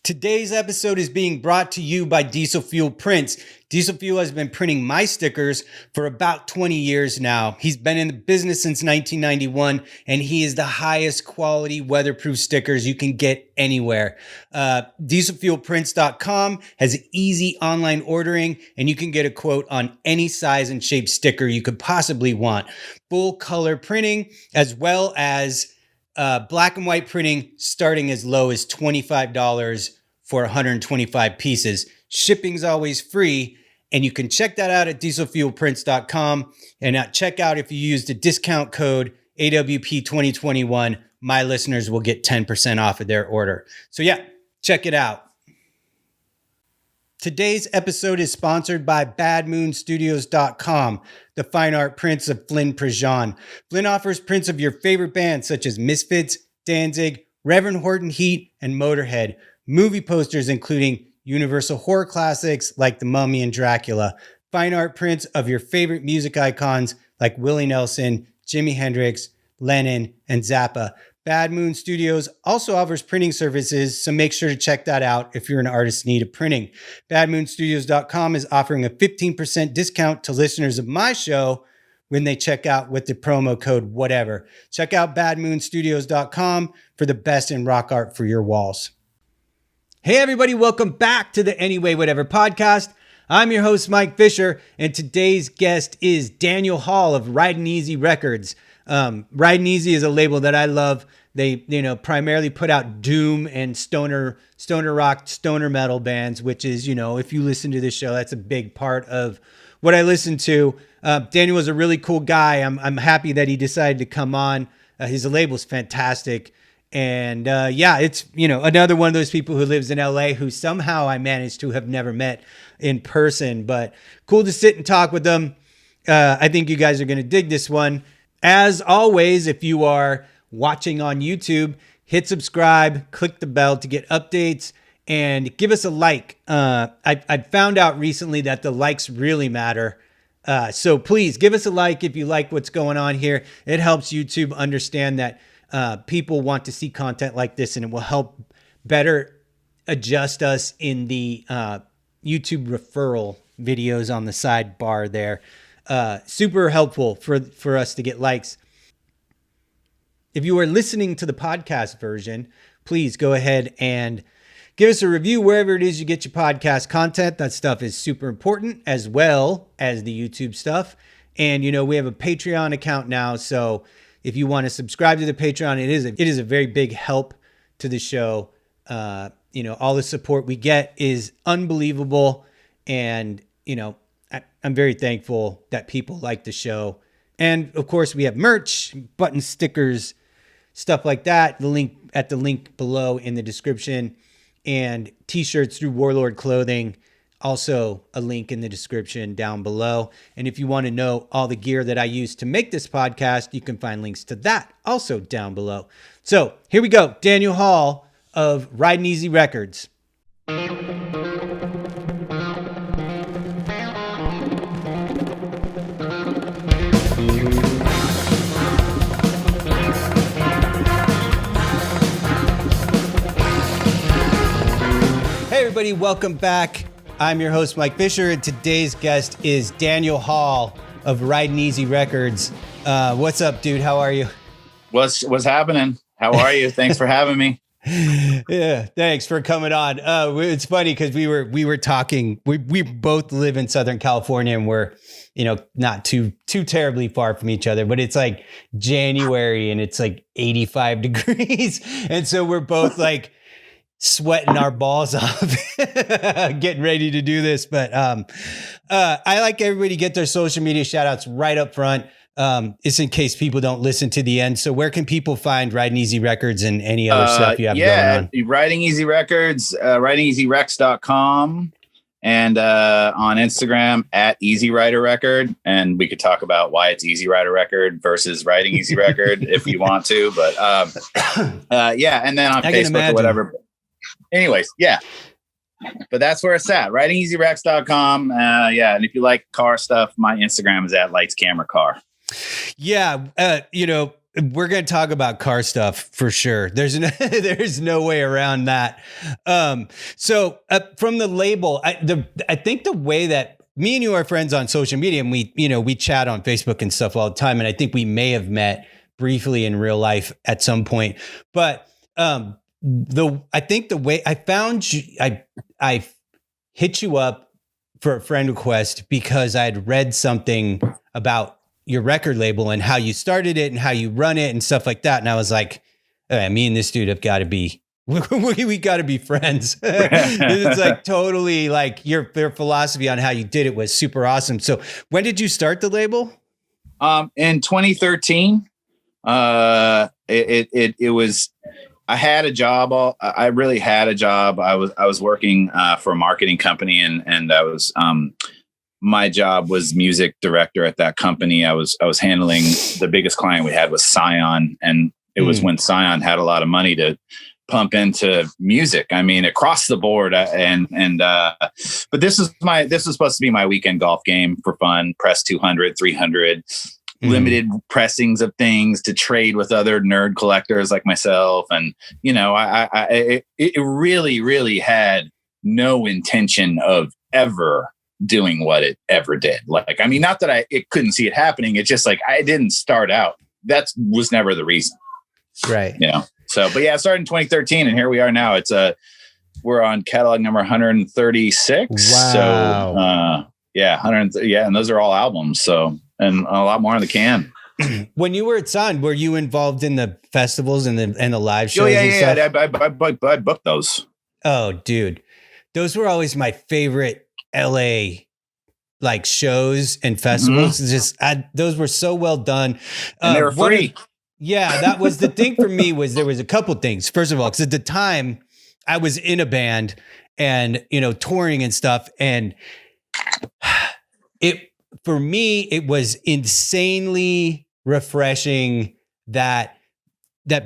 Today's episode is being brought to you by Diesel Fuel Prints. Diesel Fuel has been printing my stickers for about 20 years now. He's been in the business since 1991, and he is the highest quality weatherproof stickers you can get anywhere. DieselFuelPrints.com has easy online ordering, and you can get a quote on any size and shape sticker you could possibly want. Full color printing, as well as black and white printing starting as low as $25 for 125 pieces. Shipping's always free, and you can check that out at dieselfuelprints.com. And at checkout, if you use the discount code AWP2021, my listeners will get 10% off of their order. So yeah, check it out. Today's episode is sponsored by badmoonstudios.com, the fine art prints of Flynn Prejean. Flynn offers prints of your favorite bands such as Misfits, Danzig, Reverend Horton Heat, and Motorhead. Movie posters including Universal horror classics like The Mummy and Dracula. Fine art prints of your favorite music icons like Willie Nelson, Jimi Hendrix, Lennon, and Zappa. Bad Moon Studios also offers printing services, so make sure to check that out if you're an artist in need of printing. Badmoonstudios.com is offering a 15% discount to listeners of my show when they check out with the promo code whatever. Check out badmoonstudios.com for the best in rock art for your walls. Hey everybody, welcome back to the Anyway Whatever podcast. I'm your host, Mike Fisher, and today's guest is Daniel Hall of Ridingeasy Records. Ridingeasy is a label that I love. They, primarily put out doom and stoner rock, stoner metal bands, which is, if you listen to this show, that's a big part of what I listen to. Daniel was a really cool guy. I'm happy that he decided to come on. His label's fantastic. And it's, another one of those people who lives in LA who somehow I managed to have never met in person, but cool to sit and talk with them. I think you guys are going to dig this one. As always, if you are watching on YouTube, hit subscribe, click the bell to get updates, and give us a like. I found out recently that the likes really matter. So please give us a like if you like what's going on here. It helps YouTube understand that people want to see content like this, and it will help better adjust us in the YouTube referral videos on the sidebar there. Super helpful for us to get likes. If you are listening to the podcast version, please go ahead and give us a review wherever it is you get your podcast content. That stuff is super important, as well as the YouTube stuff. And, we have a Patreon account now. So if you want to subscribe to the Patreon, it is a very big help to the show. All the support we get is unbelievable. And, I'm very thankful that people like the show. And of course, we have merch, button stickers, stuff like that. The link below in the description, and t-shirts through Warlord Clothing. Also a link in the description down below. And if you want to know all the gear that I use to make this podcast, you can find links to that also down below. So here we go. Daniel Hall of Ridingeasy Records. Hey everybody, welcome back. I'm your host, Mike Fisher, and today's guest is Daniel Hall of Ridingeasy Records. What's up, dude? How are you? What's happening? How are you? Thanks for having me. Yeah, thanks for coming on. It's funny because we were talking. We both live in Southern California, and we're not too terribly far from each other. But it's like January, and it's like 85 degrees, and so we're both like sweating our balls off, getting ready to do this. But I like everybody to get their social media shout outs right up front. It's in case people don't listen to the end. So where can people find Ridingeasy Records and any other stuff you have going on? Ridingeasy Records, ridingeasyrex.com, and on Instagram at Easy Rider Record. And we could talk about why it's Easy Rider Record versus Ridingeasy Record if you want to. But and then on Facebook or whatever. Anyways, yeah. But that's where it's at. Ridingeasyrex.com. And if you like car stuff, my Instagram is at Lights Camera Car. Yeah. we're going to talk about car stuff for sure. There's no way around that. So from the label, I think the way that me and you are friends on social media, and we chat on Facebook and stuff all the time. And I think we may have met briefly in real life at some point, but I think the way I found you, I hit you up for a friend request because I had read something about your record label and how you started it and how you run it and stuff like that. And I was like, me and this dude have got to be, we got to be friends. It's like totally like your philosophy on how you did it was super awesome. So when did you start the label? In 2013, it was, I had a job. I really had a job. I was working for a marketing company and I was, my job was music director at that company. I was handling the biggest client we had was Scion. And it was when Scion had a lot of money to pump into music. I mean, across the board. But this was supposed to be my weekend golf game for fun. Press 200, 300, limited pressings of things to trade with other nerd collectors like myself. And, it really, really had no intention of ever doing what it ever did. Like, I mean, not that it couldn't see it happening. It's just like, I didn't start out. That was never the reason. Right. So, but yeah, I started in 2013 and here we are now. We're on catalog number 136. Wow. So, and those are all albums. So, and a lot more in the can. When you were at Sun, were you involved in the festivals and the live shows? I booked those. Oh, dude. Those were always my favorite LA like shows and festivals. Those were so well done. And they were free. That was the thing for me was there was a couple things. First of all, because at the time I was in a band and, touring and stuff. And for me, it was insanely refreshing that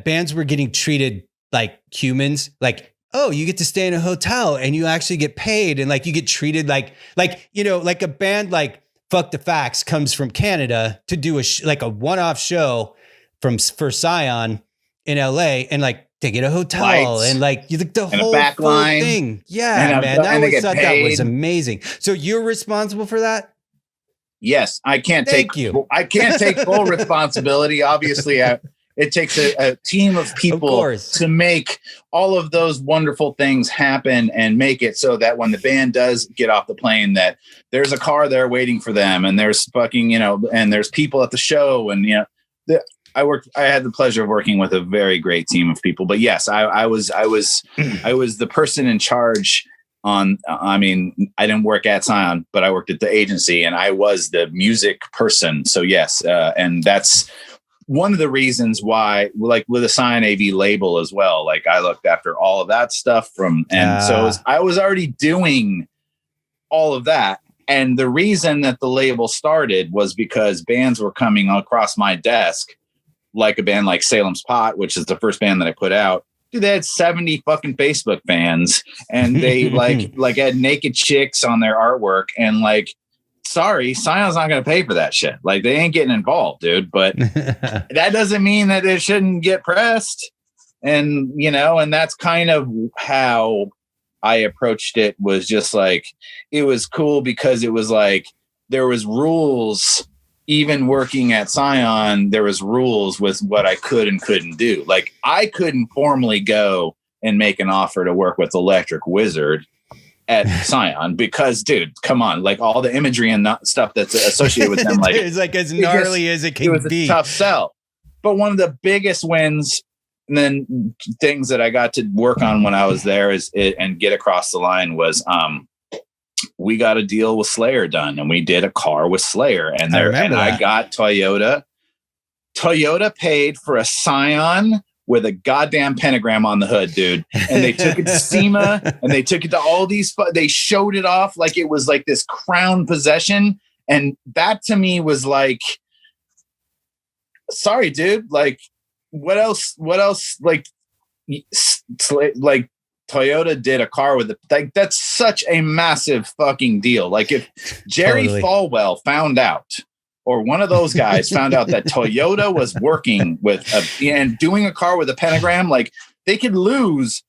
bands were getting treated like humans, like, oh, you get to stay in a hotel and you actually get paid. And like, you get treated like a band like Fuck the Facts comes from Canada to do a one-off show for Scion in LA. And like, they get a hotel lights, and like the whole back line thing. Yeah, man. That was amazing. So you're responsible for that? Yes. I can't take full responsibility. Obviously, it takes a team of people to make all of those wonderful things happen and make it so that when the band does get off the plane, that there's a car there waiting for them and there's fucking, and there's people at the show. And, I had the pleasure of working with a very great team of people, but yes, I was the person in charge I didn't work at Scion, but I worked at the agency and I was the music person. So yes. And that's one of the reasons why, like with the Scion AV label as well, like I looked after all of that stuff I was already doing all of that. And the reason that the label started was because bands were coming across my desk, like a band like Salem's Pot, which is the first band that I put out. Dude, they had 70 fucking Facebook fans and they like had naked chicks on their artwork and like, sorry, Scion's not going to pay for that shit. Like they ain't getting involved, dude. But that doesn't mean that it shouldn't get pressed. And, and that's kind of how I approached it, was just like, it was cool because it was like, there was rules. Even working at Scion, there was rules with what I could and couldn't do. Like I couldn't formally go and make an offer to work with Electric Wizard at Scion because, dude, come on, like all the imagery and stuff that's associated with them, like it's like as gnarly as it can be. It was a tough sell. But one of the biggest wins, and then things that I got to work on when I was there and get across the line was, we got a deal with Slayer done and we did a car with Slayer and I got Toyota. Toyota paid for a Scion with a goddamn pentagram on the hood, dude. And they took it to SEMA and they took it to all these, they showed it off like it was like this crown possession. And that to me was like, sorry, dude, like what else? Like Toyota did a car with it. Like that's such a massive fucking deal. Like if Jerry Falwell found out or one of those guys found out that Toyota was working with and doing a car with a pentagram, like they could lose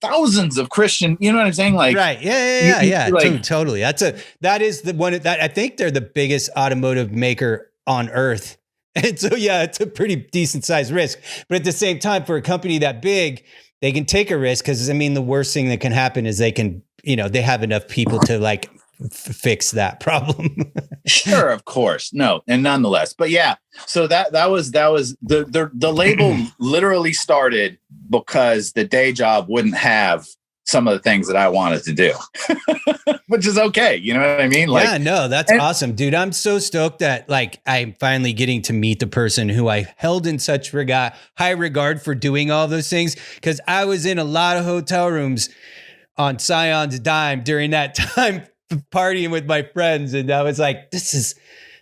thousands of Christian, you know what I'm saying? Like, right. Yeah. like, totally. That is the one that I think they're the biggest automotive maker on earth. And so, yeah, it's a pretty decent sized risk, but at the same time, for a company that big, they can take a risk. Cause I mean, the worst thing that can happen is they can, they have enough people to like fix that problem. Sure, of course. No, and nonetheless. But yeah, so that was the label literally started because the day job wouldn't have some of the things that I wanted to do. Which is okay. You know what I mean? Like, yeah, no, that's awesome, dude. I'm so stoked that like I'm finally getting to meet the person who I held in such high regard for doing all those things. Cause I was in a lot of hotel rooms on Scion's dime during that time, partying with my friends, and I was like, this is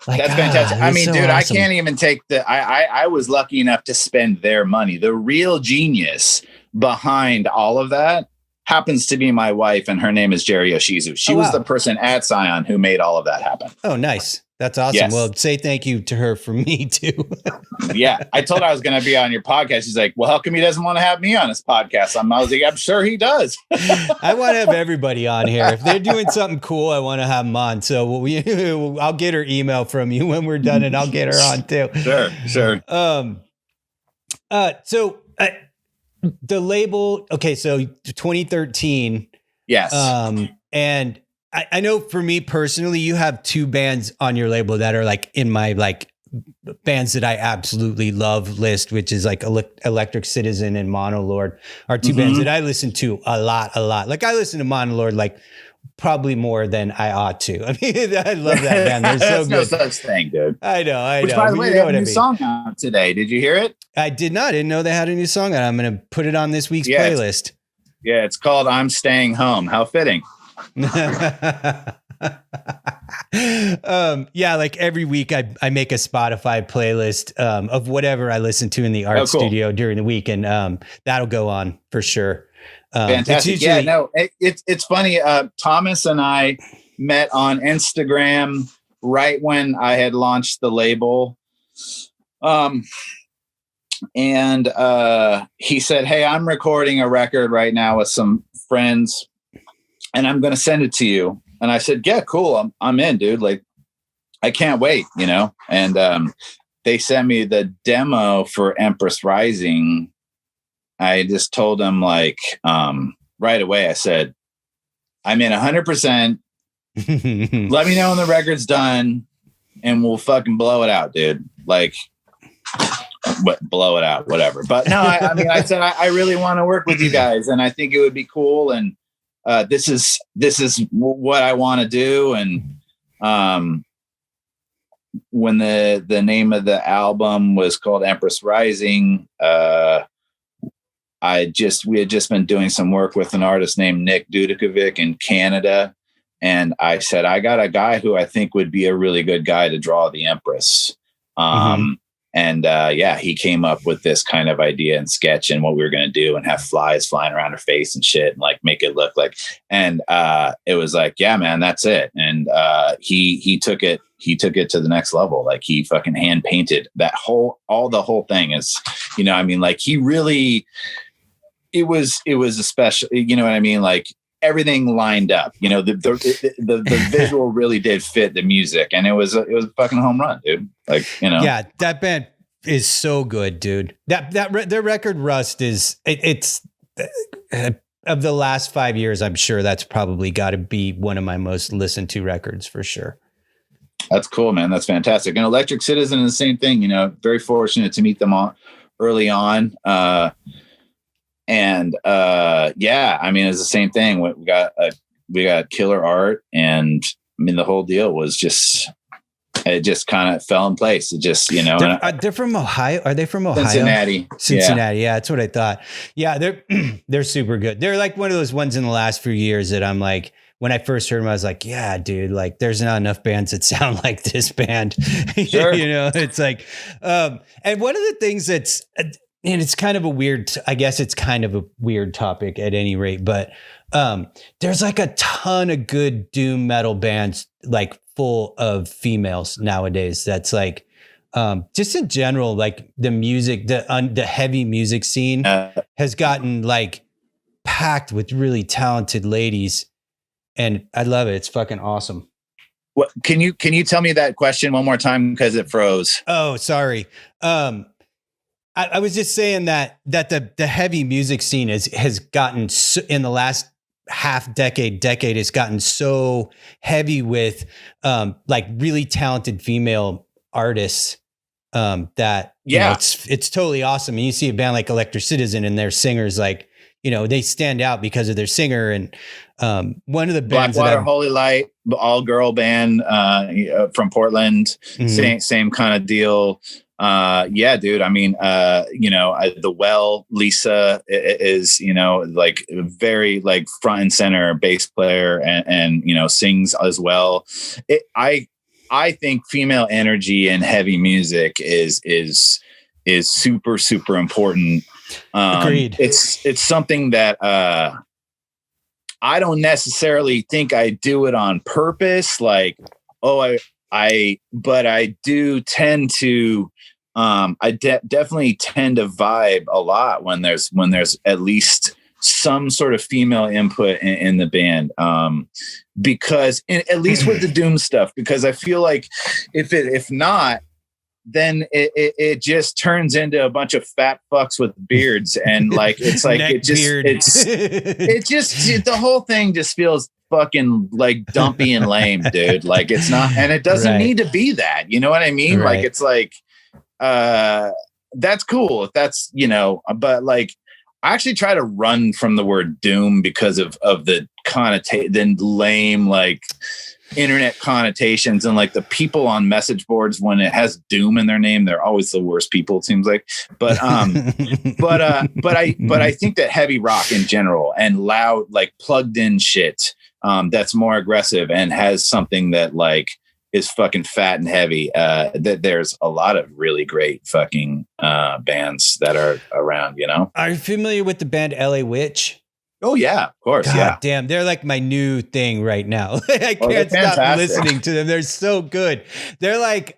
like, that's fantastic. I mean, so dude, awesome. I can't even take I was lucky enough to spend their money. The real genius behind all of that happens to be my wife, and her name is Jerry Yoshizu. She was the person at Scion who made all of that happen. Oh, nice. That's awesome. Yes. Well, say thank you to her for me too. Yeah. I told her I was going to be on your podcast. She's like, well, how come he doesn't want to have me on his podcast? I was like, I'm sure he does. I want to have everybody on here. If they're doing something cool, I want to have them on. So I'll get her email from you when we're done, and I'll get her on too. Sure. So the label, okay. So 2013. Yes. And I know for me personally, you have two bands on your label that are like in my like bands that I absolutely love list, which is like Electric Citizen and Monolord are two bands that I listen to a lot. Like I listen to Monolord like probably more than I ought to. I mean, I love that band. They're so good. No such thing, dude. I know. Which, by the way, they have a new song out today. Did you hear it? I did not. I didn't know they had a new song, and I'm going to put it on this week's playlist. Yeah, it's called I'm Staying Home. How fitting. Yeah, like every week I make a Spotify playlist of whatever I listen to in the art studio during the week, and that'll go on for sure. Fantastic. It's funny. Thomas and I met on Instagram right when I had launched the label. And he said, hey, I'm recording a record right now with some friends, and I'm going to send it to you. And I said, yeah, cool. I'm in, dude. Like, I can't wait, And they sent me the demo for Empress Rising. I just told them like right away, I said, I'm in 100%. Let me know when the record's done and we'll fucking blow it out, dude. Like, blow it out, whatever. But no, I mean, I said, I really want to work with you guys, and I think it would be cool. And this is what I want to do. And when the name of the album was called Empress Rising, we had just been doing some work with an artist named Nick Dudikovic in Canada. And I said, I got a guy who I think would be a really good guy to draw the Empress. And he came up with this kind of idea and sketch and what we were going to do, and have flies flying around her face and shit, and like make it look like, and it was like, yeah, man, that's it. And he took it to the next level. Like, he fucking hand painted the whole thing is, I mean, like, he really, it was a special, you know what I mean? Like, everything lined up, the visual really did fit the music, and it was a fucking home run, dude. Like, Yeah, that band is so good, dude. Their record Rust is it's of the last 5 years. I'm sure that's probably got to be one of my most listened to records for sure. That's cool, man. That's fantastic. And Electric Citizen is the same thing, very fortunate to meet them all early on. I mean, it's the same thing. We got killer art, and I mean, the whole deal was it just kind of fell in place. It just, they're from Ohio. Are they from Ohio? Cincinnati. Yeah, that's what I thought. Yeah, they're super good. They're like one of those ones in the last few years that I'm like, when I first heard them, I was like, yeah, dude, like, there's not enough bands that sound like this band. Sure. It's like, and one of the things that's, and it's kind of a weird, I guess it's kind of a weird topic at any rate, but there's like a ton of good doom metal bands like full of females nowadays. That's like, just in general, like the music, the heavy music scene has gotten like packed with really talented ladies, and I love it. It's fucking awesome. What can you tell me that question one more time, because it froze? Oh, sorry. I was just saying that the heavy music scene has gotten so, in the last decade has gotten so heavy with like really talented female artists that you know, it's totally awesome. And you see a band like Electric Citizen and their singers, like, you know, they stand out because of their singer. And one of the bands, Blackwater Holy Light, all girl band from Portland, same kind of deal. Yeah, dude. I mean, you know, Lisa is, you know, like very like front and center bass player and you know, sings as well. I think female energy in heavy music is super, super important. Agreed. It's something that, I don't necessarily think I do it on purpose. Like, but I do tend to, definitely tend to vibe a lot when there's at least some sort of female input in the band. Because at least with the doom stuff, because I feel like if not, then it just turns into a bunch of fat fucks with beards, and like it's like it just the whole thing just feels fucking like dumpy and lame, dude. Like it's not, and it doesn't need to be that. You know what I mean? Like it's like that's cool if that's, you know, but like I actually try to run from the word doom because of the then lame like internet connotations, and like the people on message boards, when it has doom in their name, they're always the worst people, it seems like. But but I think that heavy rock in general and loud, like plugged in shit that's more aggressive and has something that like is fucking fat and heavy, that there's a lot of really great fucking bands that are around, you know. Are you familiar with the band LA Witch? Oh yeah, of course. God yeah. Damn, they're like my new thing right now. I can't stop listening to them. They're so good. They're like,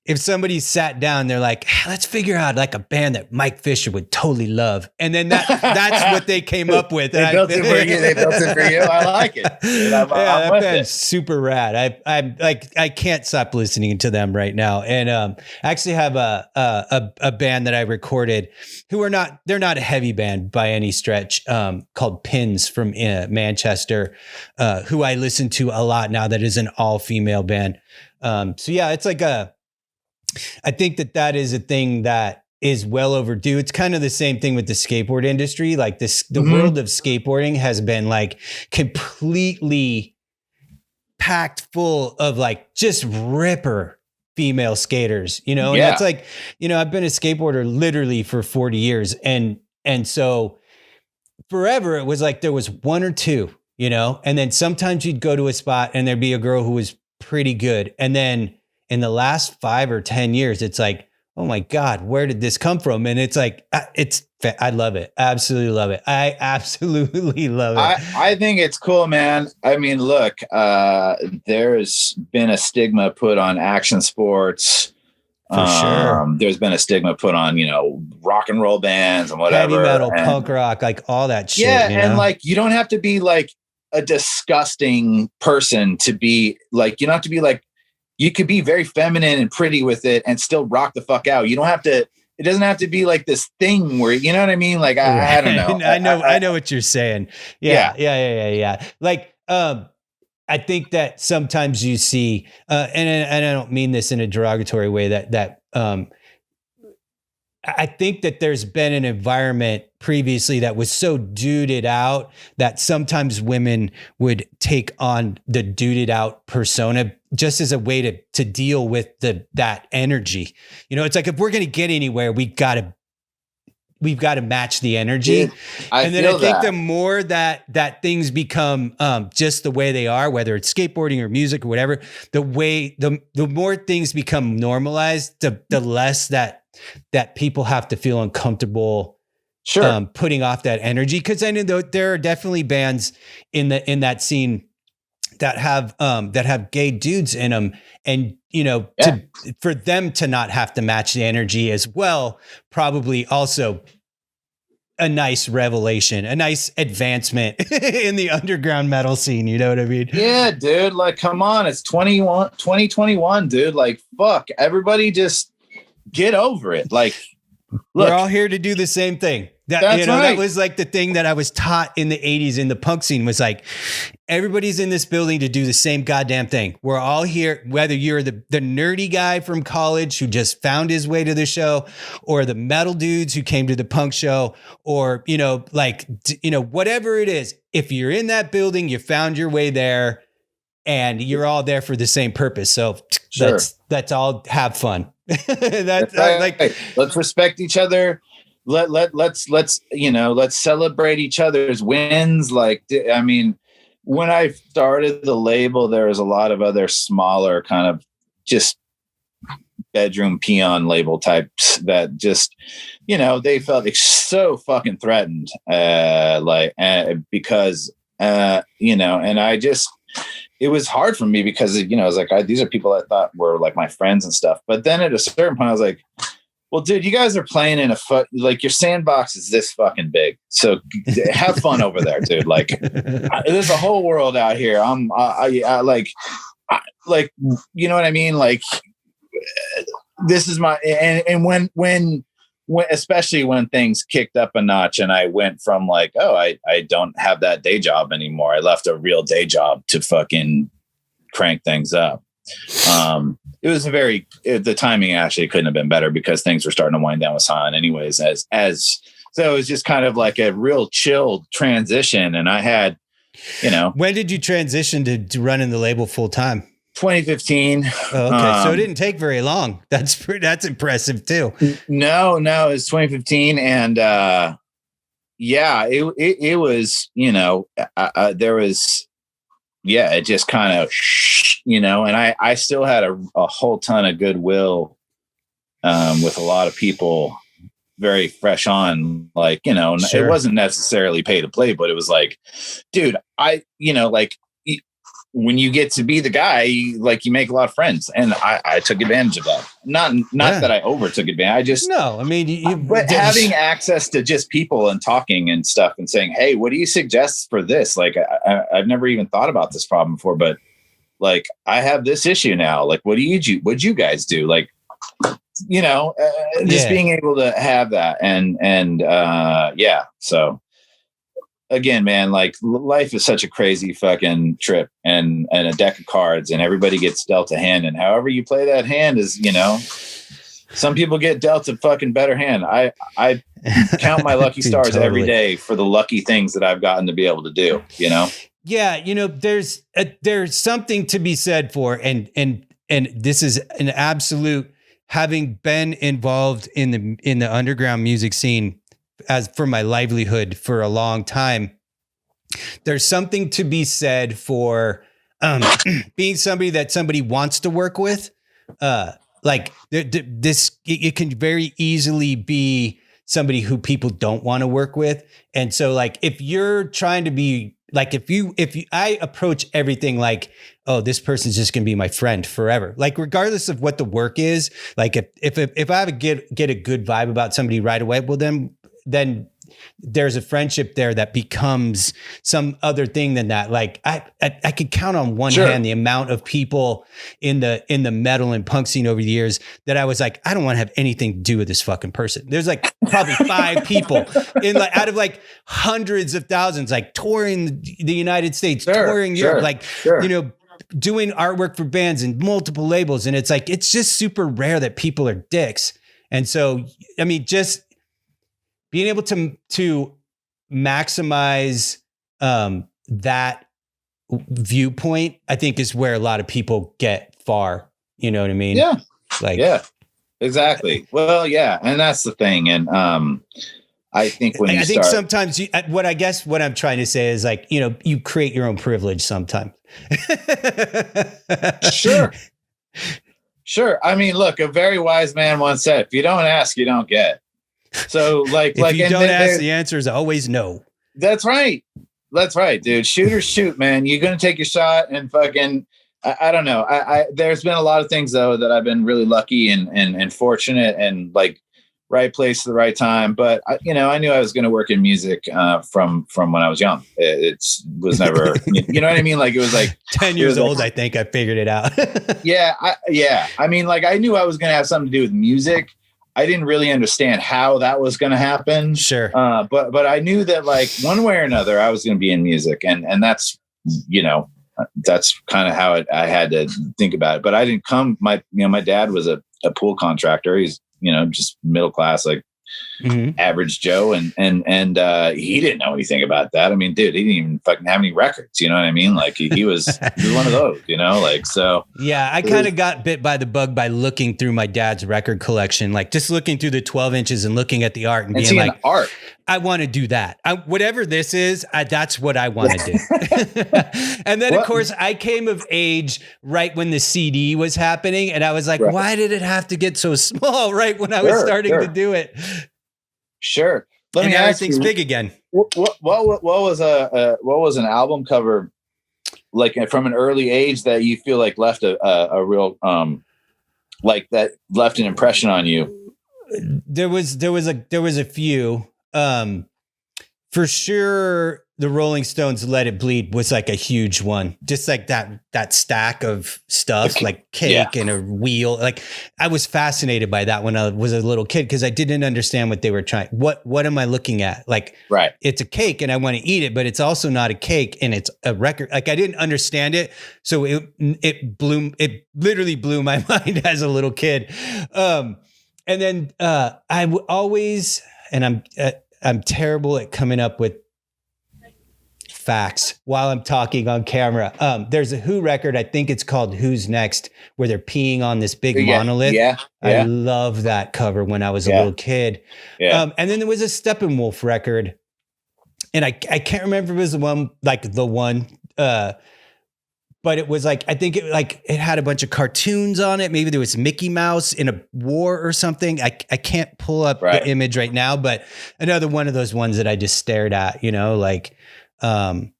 if somebody sat down, they're like, let's figure out like a band that Mike Fisher would totally love. And then that's what they came up with. They built it for you. They built it for you. I like it. Dude, I'm that band's super rad. I'm like, I can't stop listening to them right now. And I actually have a band that I recorded they're not a heavy band by any stretch, called Pins from Manchester, who I listen to a lot now. That is an all female band. So yeah, it's like I think that is a thing that is well overdue. It's kind of the same thing with the skateboard industry. Like the world of skateboarding has been like completely packed full of like just ripper female skaters, you know? And that's like, you know, I've been a skateboarder literally for 40 years. And so forever it was like there was one or two, you know, and then sometimes you'd go to a spot and there'd be a girl who was pretty good. And then in the last 5 or 10 years, it's like, oh my God, where did this come from? And it's like, I love it. Absolutely love it. I absolutely love it. I think it's cool, man. I mean, look, there's been a stigma put on action sports. For sure. There's been a stigma put on, you know, rock and roll bands and whatever. Heavy metal, punk rock, like all that shit. Yeah. You know? And like, you don't have to be like a disgusting person to be like, you don't have to be like, you could be very feminine and pretty with it and still rock the fuck out. You don't have to, it doesn't have to be like this thing where, you know what I mean? Like, I don't know. I know what you're saying. Yeah. Like, I think that sometimes you see, and I don't mean this in a derogatory way, that I think that there's been an environment previously that was so duded out that sometimes women would take on the duded out persona just as a way to deal with that energy. You know, it's like, if we're going to get anywhere, we've got to match the energy. Yeah, I think the more that things become just the way they are, whether it's skateboarding or music or whatever, the more things become normalized, the less that people have to feel uncomfortable putting off that energy. Because I know there are definitely bands in that scene that have gay dudes in them, and for them to not have to match the energy as well, probably also a nice revelation, a nice advancement in the underground metal scene. You know what I mean? Yeah, dude. Like, come on. It's 2021, dude. Like, fuck. Everybody just get over it. Like, look, we're all here to do the same thing. That's right. That was like the thing that I was taught in the 80s in the punk scene, was like, everybody's in this building to do the same goddamn thing. We're all here, whether you're the nerdy guy from college who just found his way to the show, or the metal dudes who came to the punk show, or, whatever it is. If you're in that building, you found your way there, and you're all there for the same purpose. So sure. Let's all have fun. That's right. Like, let's respect each other. Let's celebrate each other's wins. Like, I mean, when I started the label, there was a lot of other smaller kind of just bedroom peon label types that just, they felt like so fucking threatened, because and I just, it was hard for me because, I was like, these are people I thought were like my friends and stuff. But then at a certain point, I was like, well, dude, you guys are playing in like your sandbox is this fucking big. So have fun over there, dude. Like, there's a whole world out here. I like, you know what I mean? Like, this is my, and when, especially when things kicked up a notch and I went from like, oh, I don't have that day job anymore. I left a real day job to fucking crank things up. It was the timing actually couldn't have been better because things were starting to wind down with Silent anyways, so it was just kind of like a real chill transition. And I had, when did you transition to running the label full time? 2015. Oh, okay. So it didn't take very long. That's impressive too. No, it was 2015. And, it was, there was, it just kind of, and I still had a whole ton of goodwill with a lot of people, very fresh on, like, sure. It wasn't necessarily pay to play, but it was like, dude, when you get to be the guy, you make a lot of friends, and I took advantage of that. Not that I overtook advantage. But having access to just people and talking and stuff and saying, hey, what do you suggest for this? Like, I've never even thought about this problem before, but like, I have this issue now. Like, what'd you guys do? Like, just being able to have that and so. Again, man, like, life is such a crazy fucking trip and a deck of cards, and everybody gets dealt a hand, and however you play that hand is, some people get dealt a fucking better hand. I count my lucky stars every day for the lucky things that I've gotten to be able to do, Yeah. There's something to be said for, and this is an absolute, having been involved in the underground music scene as for my livelihood for a long time, there's something to be said for being somebody that somebody wants to work with. It can very easily be somebody who people don't want to work with. And so, like, if you're trying to be like, I approach everything like, oh, this person's just going to be my friend forever. Like, regardless of what the work is, like if I have get a good vibe about somebody right away, well, then there's a friendship there that becomes some other thing than that. Like, I could count on one hand the amount of people in the metal and punk scene over the years that I was like, I don't want to have anything to do with this fucking person. There's like probably 5 people out of like hundreds of thousands, like touring the United States, touring Europe, doing artwork for bands and multiple labels. And it's like, it's just super rare that people are dicks. And so, I mean, just being able to maximize that viewpoint, I think, is where a lot of people get far. You know what I mean? Yeah. Exactly. Well, yeah. And that's the thing. And I think sometimes what I'm trying to say is, like, you create your own privilege sometimes. Sure. I mean, look, a very wise man once said, if you don't ask, you don't get. So if you don't ask, the answer is always no. That's right. That's right, dude. Shoot or shoot, man. You're gonna take your shot and fucking. I don't know. There's been a lot of things though that I've been really lucky and fortunate and like right place at the right time. But I knew I was going to work in music from when I was young. It was never, you know what I mean? Like it was like 10 years old. Like, I think I figured it out. Yeah. I mean, like I knew I was going to have something to do with music. I didn't really understand how that was going to happen. Sure. But I knew that like one way or another, I was going to be in music, and that's, that's kind of how I had to think about it. But I didn't come. My dad was a pool contractor. He's just middle class, like average Joe, and he didn't know anything about that. I mean, dude, he didn't even fucking have any records. You know what I mean? Like he was one of those. Like so. Yeah, I kind of got bit by the bug by looking through my dad's record collection, like just looking through the 12 inches and looking at the art and being like, art. I want to do that. Whatever this is, that's what I want to do. And then, of course, I came of age right when the CD was happening. And I was like, why did it have to get so small right when I was starting to do it? Sure. Let me ask you, big again. What was an album cover like from an early age that you feel like left a real like that left an impression on you? There was a few. For sure, the Rolling Stones' "Let It Bleed" was like a huge one. Just like that stack of stuff, like cake and a wheel. Like I was fascinated by that when I was a little kid because I didn't understand what they were trying. What am I looking at? Like, it's a cake and I want to eat it, but it's also not a cake and it's a record. Like I didn't understand it, so it literally blew my mind as a little kid. And then I always, and I'm terrible at coming up with facts while I'm talking on camera. There's a Who record, I think it's called Who's Next, where they're peeing on this big monolith. Yeah. I love that cover when I was a little kid. Yeah. And then there was a Steppenwolf record, and I can't remember if it was the one, but it was like, I think it had a bunch of cartoons on it. Maybe there was Mickey Mouse in a war or something. I can't pull up the image right now, but another one of those ones that I just stared at, the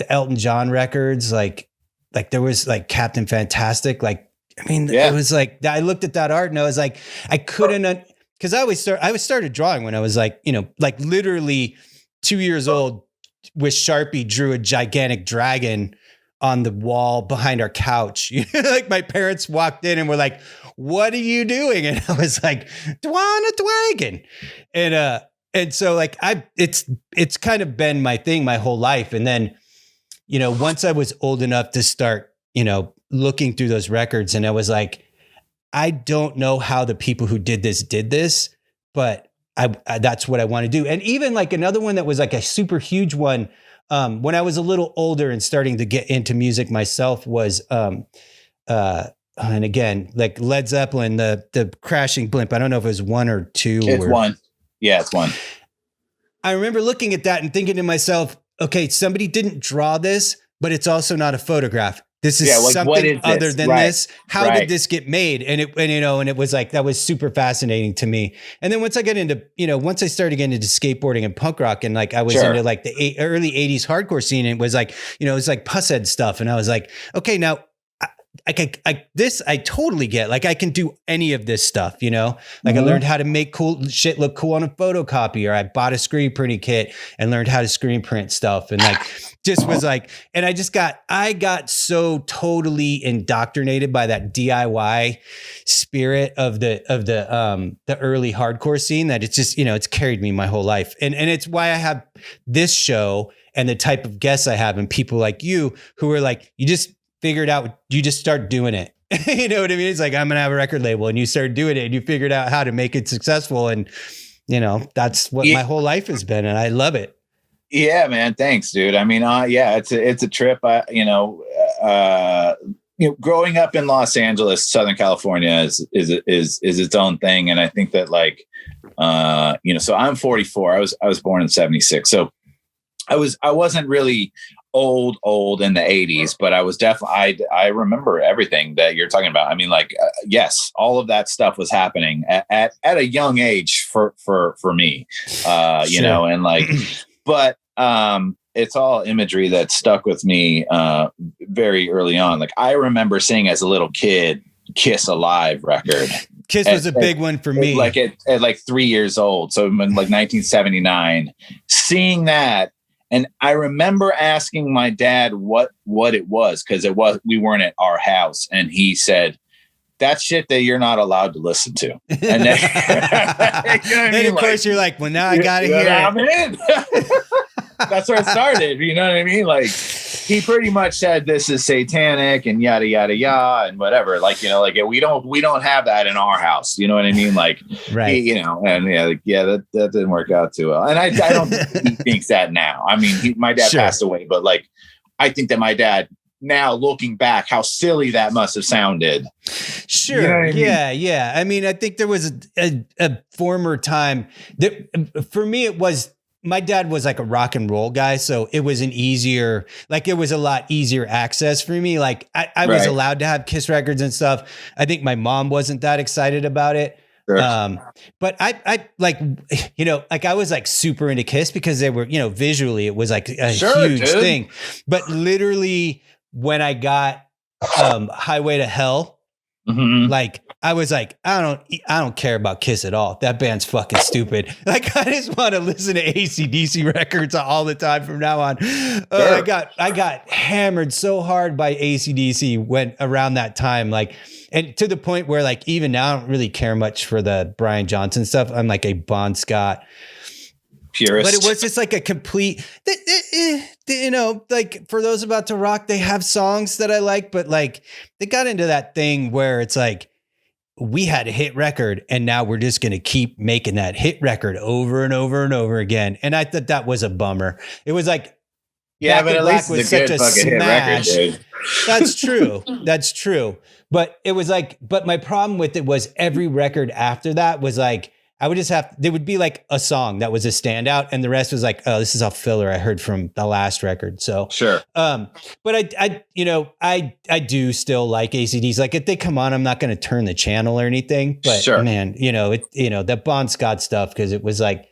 Elton John records, like there was like Captain Fantastic. Like, I mean, it was like, I looked at that art and I was like, I couldn't, cause I started drawing when I was like, like literally 2 years old with Sharpie, drew a gigantic dragon on the wall behind our couch. Like my parents walked in and were like, "What are you doing?" And I was like, "Dwan a dragon." And so like it's kind of been my thing my whole life. And then, once I was old enough to start, looking through those records, and I was like, I don't know how the people who did this, but I that's what I want to do. And even like another one that was like a super huge one, when I was a little older and starting to get into music myself was, and again, like Led Zeppelin, the Crashing Blimp. I don't know if it was one or two. It's one. Yeah, it's one. I remember looking at that and thinking to myself, okay, somebody didn't draw this, but it's also not a photograph. This is something other than this. How did this get made? And it was like, that was super fascinating to me. And then once I got into, once I started getting into skateboarding and punk rock, and like I was into like the early 80s hardcore scene, and it was like, it was like Pushead stuff. And I was like, okay, now I totally get, like, I can do any of this stuff, like I learned how to make cool shit look cool on a photocopy, or I bought a screen printing kit and learned how to screen print stuff. And like, just was like, and I got so totally indoctrinated by that DIY spirit of the early hardcore scene that it's just, it's carried me my whole life. And it's why I have this show and the type of guests I have, and people like you who are like, you just figured out, you just start doing it. You know what I mean? It's like, I'm going to have a record label, and you start doing it and you figured out how to make it successful. And, that's what my whole life has been. And I love it. Yeah, man. Thanks, dude. I mean, it's a trip. Growing up in Los Angeles, Southern California is its own thing. And I think that like, so I'm 44. I was born in 76. So I wasn't really old in the 80s, but I was definitely, I remember everything that you're talking about. I mean, like, yes, all of that stuff was happening at a young age for me, and like, but, it's all imagery that stuck with me very early on. Like I remember seeing as a little kid Kiss Alive record. Kiss was a big one for me. Like at like 3 years old. So in like 1979, seeing that. And I remember asking my dad what it was, because we weren't at our house, and he said, "That's shit that you're not allowed to listen to." And then, you know then of course you're like, well, now I gotta hear it. I'm in. That's where it started. You know what I mean? Like he pretty much said this is satanic and yada yada yada and whatever. Like, you know, like we don't have that in our house. You know what I mean? Like, right? You know, and that didn't work out too well. And I don't think he thinks that now. I mean, my dad passed away, but like, I think that my dad, now looking back, how silly that must have sounded. Sure. You know what I mean? Yeah. I mean, I think there was a former time that for me, it was, my dad was like a rock and roll guy. So it was it was a lot easier access for me. Like I was allowed to have Kiss records and stuff. I think my mom wasn't that excited about it. Sure. But I like, you know, like I was like super into Kiss because they were, you know, visually it was like a huge thing. But literally when I got Highway to Hell, like I was like, I don't care about Kiss at all. That band's fucking stupid. Like I just want to listen to AC/DC records all the time from now on. I got hammered so hard by AC/DC when around that time, like, and to the point where like even now I don't really care much for the Brian Johnson stuff. I'm like a Bon Scott purist. But it was just like a complete, you know, like for those about to rock, they have songs that I like, but like they got into that thing where it's like, we had a hit record and now we're just going to keep making that hit record over and over and over again. And I thought that was a bummer. It was like, yeah, but at least it's a good fucking hit record, dude. That's true. That's true. But it was like, but my problem with it was every record after that was like, I would just there would be like a song that was a standout and the rest was like, oh, this is all filler I heard from the last record. So sure. But I do still like ACDs. Like if they come on, I'm not going to turn the channel or anything, but sure. Man, that Bon Scott stuff. Cause it was like,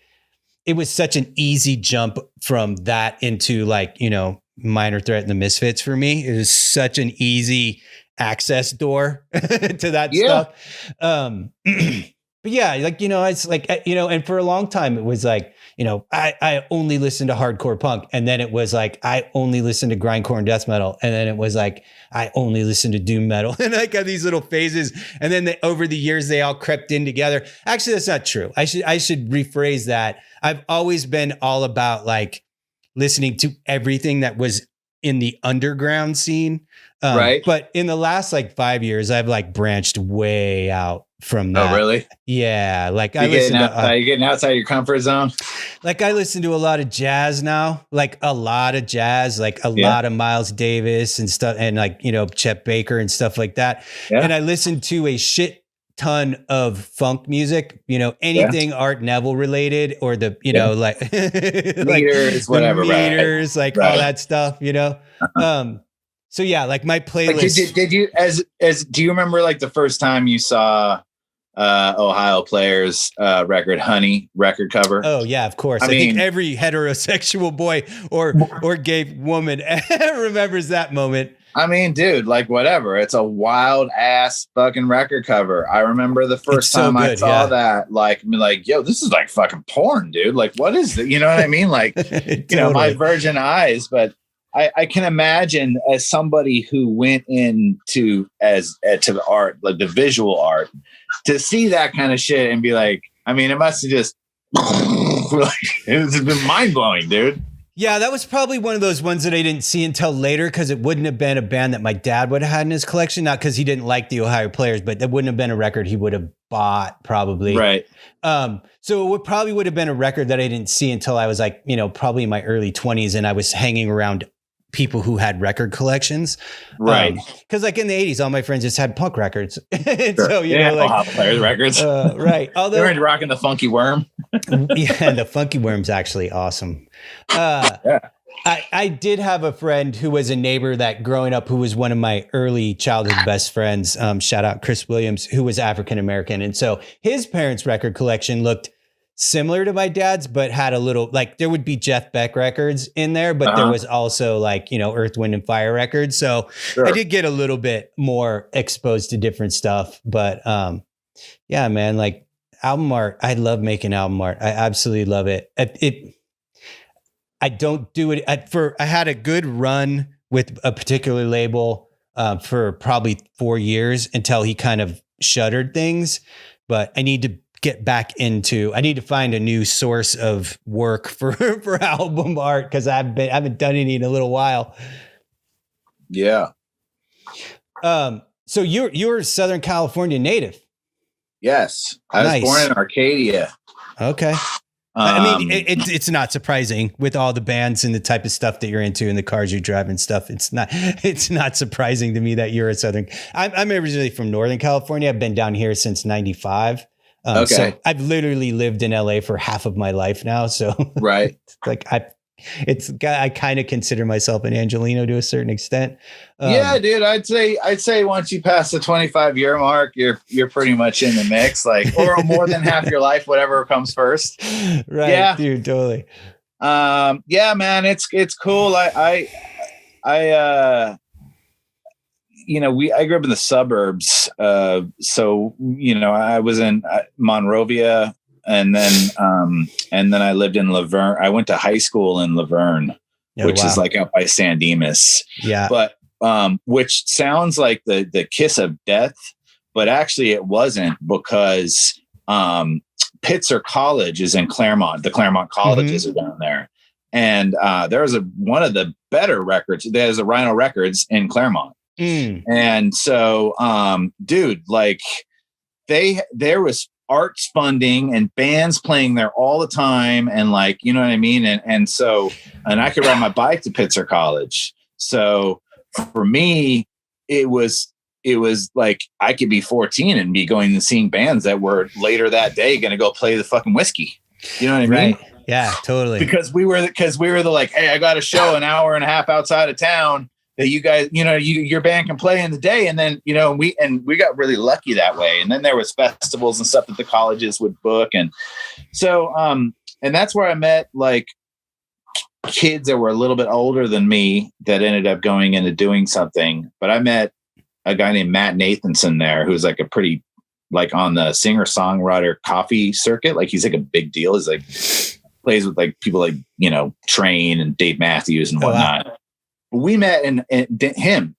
it was such an easy jump from that into like, you know, Minor Threat and the Misfits for me. It was such an easy access door to that stuff. But yeah, like, you know, it's like, you know, and for a long time it was like, you know, I only listened to hardcore punk. And then it was like, I only listened to grindcore and death metal. And then it was like, I only listened to doom metal. And I got these little phases. And then over the years, they all crept in together. Actually, that's not true. I should rephrase that. I've always been all about like listening to everything that was in the underground scene. Right. But in the last like 5 years, I've like branched way out from that. Oh, really? Yeah. Like you're getting outside your comfort zone. Like I listen to a lot of jazz now, like a lot of jazz, like a lot of Miles Davis and stuff. And like, you know, Chet Baker and stuff like that. Yeah. And I listen to a shit ton of funk music, you know, anything Art Neville related or the, you know, like meters, whatever, meters, like all that stuff, you know? So yeah, like my playlist. Like did you do you remember like the first time you saw Ohio Players record Honey record cover? Oh yeah, of course. I think every heterosexual boy or gay woman remembers that moment. I mean, dude, like whatever. It's a wild ass fucking record cover. I remember the first time I saw that, like, yo, this is like fucking porn, dude. Like, what is it? You know what I mean? Like, totally. You know, my virgin eyes, but I can imagine as somebody who went into to the art, like the visual art, to see that kind of shit and be like, I mean, it must have just it's been mind blowing, dude. Yeah, that was probably one of those ones that I didn't see until later because it wouldn't have been a band that my dad would have had in his collection. Not because he didn't like the Ohio Players, but that wouldn't have been a record he would have bought probably. Right. So it probably would have been a record that I didn't see until I was like, you know, probably in my early 20s and I was hanging around people who had record collections. Right. Because like in the 80s, all my friends just had punk records. So, you know, like Ohio Players records. Right. Although they were rocking the Funky Worm. Yeah, the Funky Worm's actually awesome. I did have a friend who was a neighbor that growing up, who was one of my early childhood best friends. Shout out Chris Williams, who was African-American. And so his parents' record collection looked similar to my dad's, but had a little, like, there would be Jeff Beck records in there, but there was also like, you know, Earth, Wind and Fire records. So I did get a little bit more exposed to different stuff, but yeah, man, like album art. I love making album art. I absolutely love it. I don't do it I had a good run with a particular label for probably 4 years until he kind of shuttered things, but I need to get back into, I need to find a new source of work for album art, because I haven't done any in a little while. Yeah. So you're a Southern California native. Yes. I was born in Arcadia. Okay. I mean, it's not surprising with all the bands and the type of stuff that you're into and the cars you drive and stuff. It's not surprising to me that you're a Southern. I'm originally from Northern California. I've been down here since 95. Okay. So I've literally lived in LA for half of my life now. So right. Like I kind of consider myself an Angelino to a certain extent. Yeah, dude, I'd say once you pass the 25-year mark, you're pretty much in the mix, like, or more than half your life, whatever comes first. Right. Yeah, dude, totally. Yeah, man, it's cool. I you know, I grew up in the suburbs. So, you know, I was in Monrovia, and then I lived in Laverne. I went to high school in Laverne, which is like out by San Dimas. Yeah. But, which sounds like the kiss of death, but actually it wasn't, because, Pitzer College is in Claremont. The Claremont colleges are down there. And, there's one of the better records. There's a Rhino Records in Claremont. And so, dude, like there was arts funding and bands playing there all the time. And like, you know what I mean? And so, and I could ride my bike to Pitzer College. So for me, it was like, I could be 14 and be going and seeing bands that were later that day going to go play the fucking Whiskey. You know what I mean? Yeah, totally. Because we were the like, hey, I got a show an hour and a half outside of town that you guys, you know, your band can play in the day. And then, you know, we got really lucky that way. And then there was festivals and stuff that the colleges would book. And so, and that's where I met like kids that were a little bit older than me that ended up going into doing something. But I met a guy named Matt Nathanson there, who's like a pretty, like on the singer-songwriter coffee circuit. Like he's like a big deal. He's like plays with like people like, you know, Train and Dave Matthews and whatnot. Wow. We met and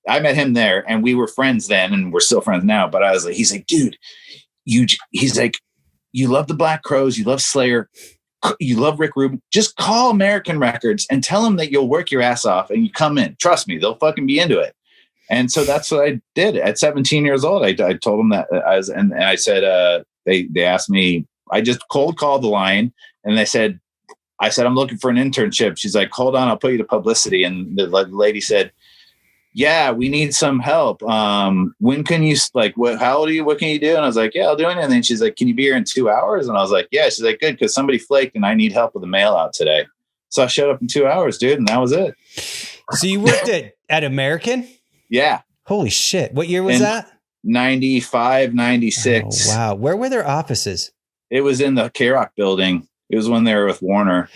I met him there, and we were friends then, and we're still friends now. But I was like, he's like, dude, he's like, you love the Black Crowes, you love Slayer, you love Rick Rubin. Just call American Records and tell them that you'll work your ass off and you come in. Trust me, they'll fucking be into it. And so that's what I did at 17 years old. I told them that and I said, they asked me, I just cold called the line, and I said, I'm looking for an internship. She's like, hold on, I'll put you to publicity. And the lady said, yeah, we need some help. When can you, like, how old are you? What can you do? And I was like, yeah, I'll do it. And then she's like, can you be here in 2 hours? And I was like, yeah. She's like, good, because somebody flaked and I need help with the mail out today. So I showed up in 2 hours, dude. And that was it. So you worked at American? Yeah. Holy shit. What year was that? 95, 96. Oh, wow. Where were their offices? It was in the K-Rock building. It was when they were with Warner.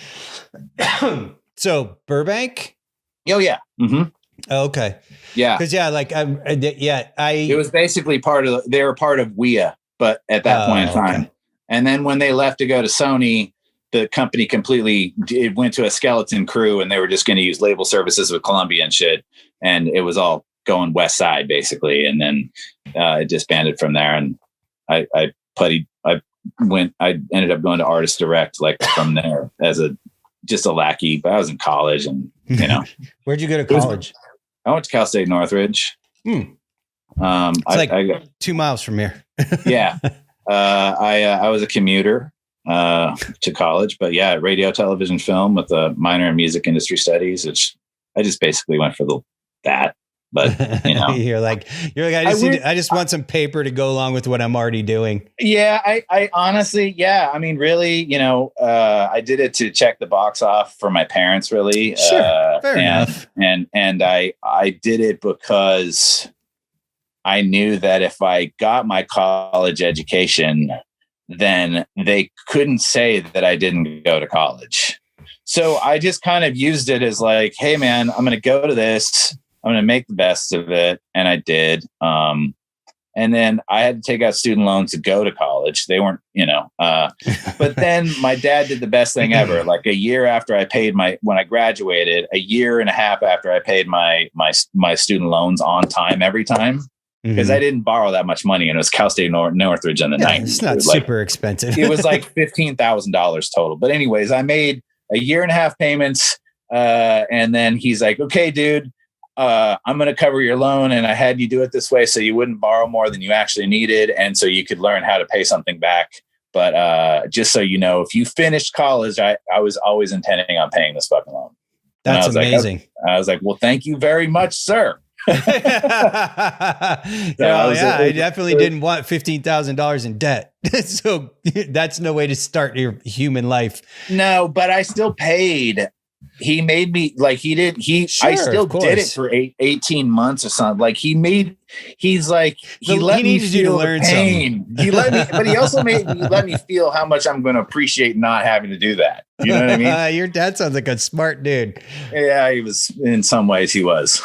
So Burbank? Oh yeah. Mm-hmm. Oh, okay. Yeah. Because it was basically they were part of WEA, but at that point in time. Okay. And then when they left to go to Sony, the company it went to a skeleton crew, and they were just going to use label services with Columbia and shit. And it was all going West Side basically. And then it disbanded from there. And I ended up going to Artist Direct, like from there as just a lackey, but I was in college, and, you know. Where'd you go to college? I went to Cal State Northridge. It's like 2 miles from here. Yeah. I was a commuter to college, but yeah, radio, television, film with a minor in music industry studies, which I just basically went for that. But you know, you're like, I just want some paper to go along with what I'm already doing. Yeah, I honestly, yeah. I mean, really, you know, I did it to check the box off for my parents, really. Sure, fair enough. And I did it because I knew that if I got my college education, then they couldn't say that I didn't go to college. So I just kind of used it as like, hey man, I'm going to go to this. I'm going to make the best of it. And I did. And then I had to take out student loans to go to college. They weren't, but then my dad did the best thing ever. Like a year after I paid when I graduated, a year and a half after I paid my student loans on time, every time, because I didn't borrow that much money, and it was Cal State Northridge in the 90s. It's not super expensive. It was like $15,000 total. But anyways, I made a year and a half payments. And then he's like, okay, dude, I'm going to cover your loan. And I had you do it this way so you wouldn't borrow more than you actually needed. And so you could learn how to pay something back. But just so you know, if you finished college, I was always intending on paying this fucking loan. That's amazing. I was like, well, thank you very much, sir. I definitely didn't want $15,000 in debt. So that's no way to start your human life. No, but I still paid. He made me like he did. I still did it for 18 months or something. Like he let me feel the pain. He let me, but he also let me feel how much I'm going to appreciate not having to do that. You know what I mean? Your dad sounds like a smart dude. Yeah, he was. In some ways, he was.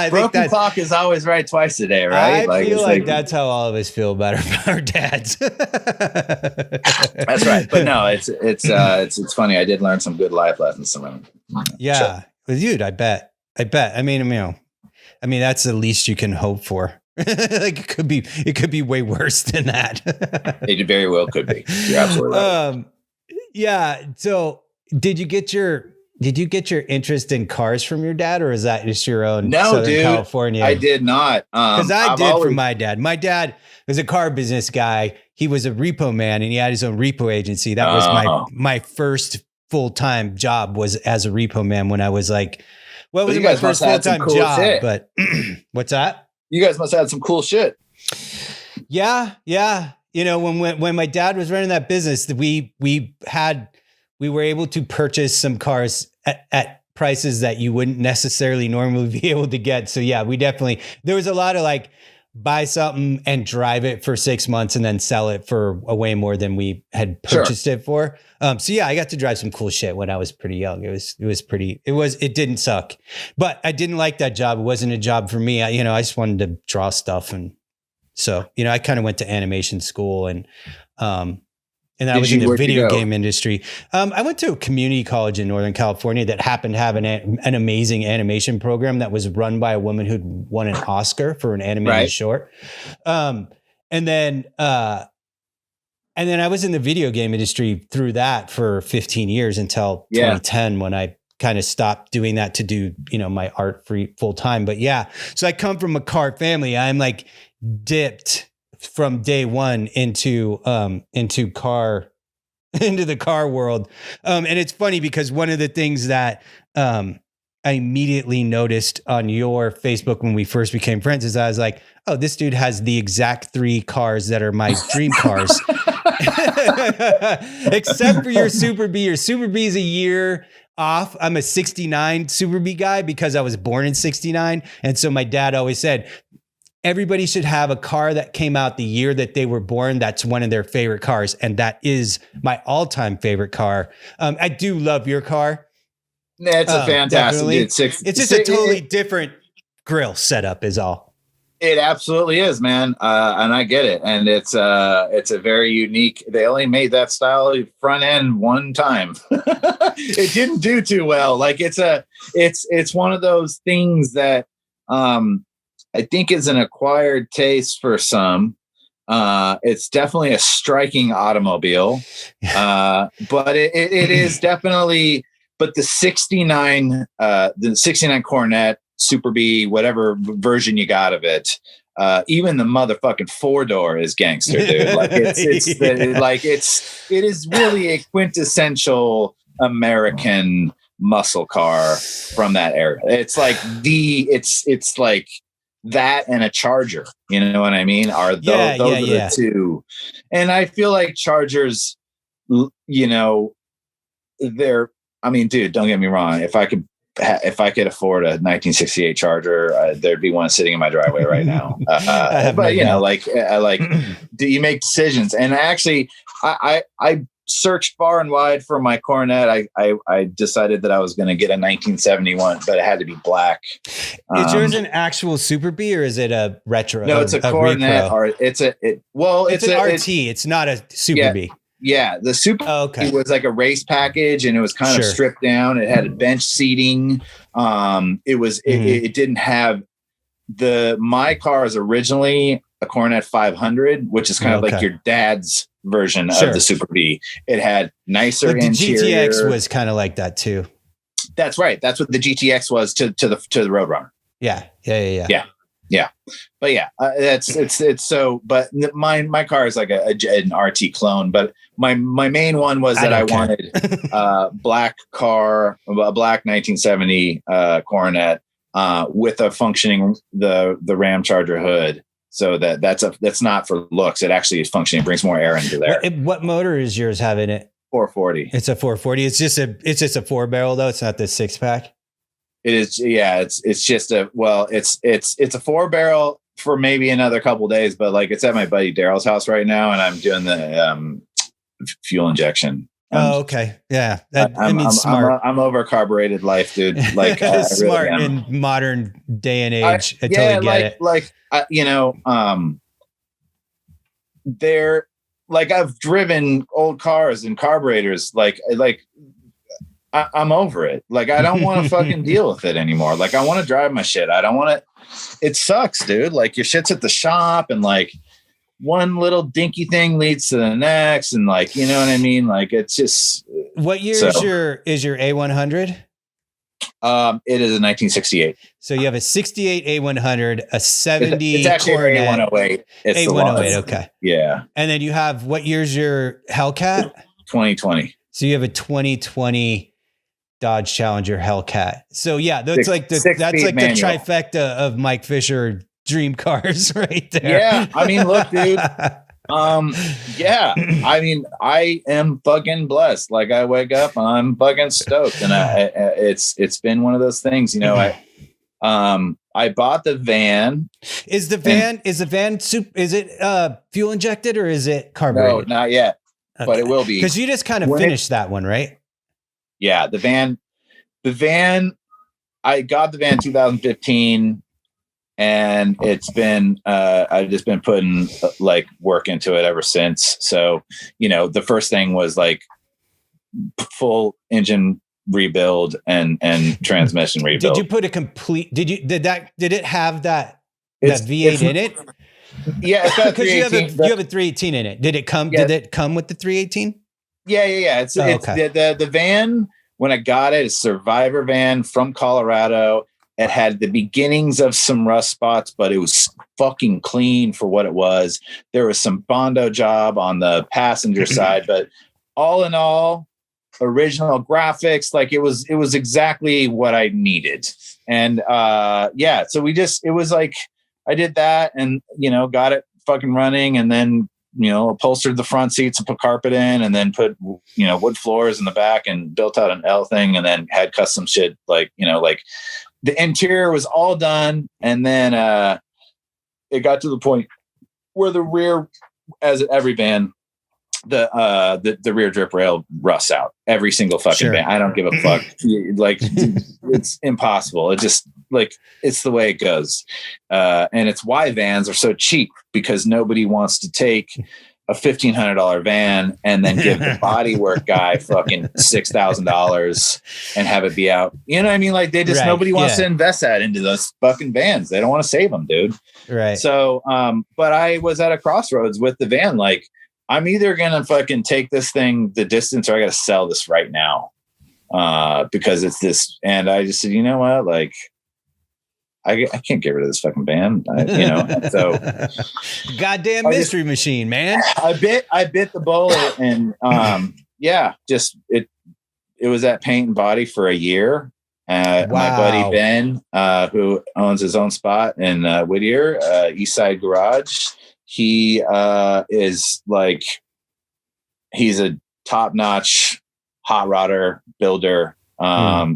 Broken clock is always right twice a day, right? I feel like that's how all of us feel about our dads. That's right. But no, it's funny. I did learn some good life lessons from him. Yeah, but dude, I bet. I mean, that's the least you can hope for. Like it could be way worse than that. It very well could be. You're absolutely right. Yeah. So did you get your interest in cars from your dad, or is that just your own? No, Southern dude, California? I did not. Because I did from my dad. My dad was a car business guy. He was a repo man, and he had his own repo agency. That was my first full-time job, was as a repo man when I was like, well, it was my first full-time job, shit. But what's that? You guys must have had some cool shit. Yeah. When my dad was running that business, we were able to purchase some cars at prices that you wouldn't necessarily normally be able to get. So yeah, there was a lot of like, buy something and drive it for 6 months and then sell it for way more than we had purchased it for. So yeah, I got to drive some cool shit when I was pretty young. It didn't suck, but I didn't like that job. It wasn't a job for me. I just wanted to draw stuff. And so, I kind of went to animation school and I was in the video game industry. I went to a community college in Northern California that happened to have an amazing animation program that was run by a woman who'd won an Oscar for an animated short. And then I was in the video game industry through that for 15 years until 2010, when I kind of stopped doing that to do, my art free full time. But yeah, so I come from a car family. I'm like dipped from day one into the car world. And it's funny because one of the things that I immediately noticed on your Facebook when we first became friends is I was like, oh, this dude has the exact 3 cars that are my dream cars. Except for your Super B. Your Super B is a year off. I'm a 69 Super B guy because I was born in 69. And so my dad always said, everybody should have a car that came out the year that they were born. That's one of their favorite cars. And that is my all-time favorite car. I do love your car. It's a fantastic. It's just a totally different grill setup is all. It absolutely is, man. And I get it. And it's a very unique, they only made that style front end one time. It didn't do too well. Like it's one of those things that, I think is an acquired taste for some. It's definitely a striking automobile, but it is definitely. But the 69 Cornet Super B, whatever version you got of it, even the motherfucking 4-door is gangster, dude. Like it is really a quintessential American muscle car from that era. It's like it's like that and a Charger, you know what I mean? Those are the two. And I feel like Chargers, dude, don't get me wrong. If I could if I could afford a 1968 Charger, there'd be one sitting in my driveway right now. But you know, like, do you make decisions? And actually, I searched far and wide for my cornet. I decided that I was going to get a 1971, but it had to be black. Is yours an actual Super B or is it a retro? No, it's a cornet. Or it's an RT. It's not a Super B. Yeah, the Super B was like a race package, and it was kind of stripped down. It had bench seating. It didn't have my car is originally a Cornet 500, which is kind of like your dad's version of the Super B. It had nicer interior. The GTX was kind of like that too. That's right. That's what the GTX was to the Roadrunner. Yeah. But yeah, it's so. But my car is like an RT clone. But my main one was that I wanted a black 1970 Coronet with a functioning the Ram Charger hood. So that's not for looks. It actually is functioning. It brings more air into there. What motor is yours having it? 440. It's a 440. It's just a 4-barrel though. It's not the 6-pack. It is. Yeah. It's just a 4-barrel for maybe another couple of days, but like it's at my buddy Daryl's house right now, and I'm doing the fuel injection. Okay. Yeah. Smart. I'm over carbureted life, dude. Like smart really in modern day and age. I totally get it. They're like, I've driven old cars and carburetors. I'm over it. Like, I don't want to fucking deal with it anymore. Like, I want to drive my shit. I don't want to. It sucks, dude. Like, your shit's at the shop, and like one little dinky thing leads to the next, and like, you know what I mean? Like, it's just. What year is your A100? It is a 1968. So you have a 68 A100, a 70. It's actually Coronet. A108. It's A108. Okay. Yeah. And then you have, what year's your Hellcat? 2020. So you have a 2020 Dodge Challenger Hellcat. So yeah, that's like the trifecta of Mike Fisher dream cars right there. Yeah. I mean, look, dude. Yeah. I mean, I am fucking blessed. Like, I wake up, I'm fucking stoked, and it's been one of those things, you know. I bought the van. Is the van fuel injected or is it carbureted? No, not yet, but it will be. Because you just kind of finished that one, right? Yeah, the van, I got the van 2015, and it's been, I've just been putting like work into it ever since. So, you know, the first thing was like full engine rebuild and transmission rebuild. Did you put a complete, did it have that V8 in it? Yeah, it's got a 318. You have a 318 in it. Did it come with the 318? Yeah. It's the van, when I got it, a Survivor van from Colorado. It had the beginnings of some rust spots, but it was fucking clean for what it was. There was some Bondo job on the passenger side, but all in all, original graphics, like it was exactly what I needed. And so it was like, I did that, and, you know, got it fucking running, and then, you know, upholstered the front seats and put carpet in, and then put, you know, wood floors in the back, and built out an L thing, and then had custom shit, like, you know, like the interior was all done. And then it got to the point where the rear, as every van, the rear drip rail rusts out. Every single fucking van. I don't give a fuck. Like, it's impossible. It just, like, it's the way it goes. And it's why vans are so cheap, because nobody wants to take a $1,500 van and then give the bodywork guy fucking $6,000 and have it be out. You know what I mean? Like, nobody wants to invest that into those fucking vans. They don't want to save them, dude. Right. So, but I was at a crossroads with the van. Like, I'm either going to fucking take this thing the distance, or I got to sell this right now. Because it's this. And I just said, you know what? Like, I can't get rid of this fucking van, you know. So, goddamn mystery machine, man. I bit the bullet, and it was at Paint and Body for a year. Wow. My buddy Ben, who owns his own spot in Whittier, East Side Garage, he is like, he's a top-notch hot rodder builder.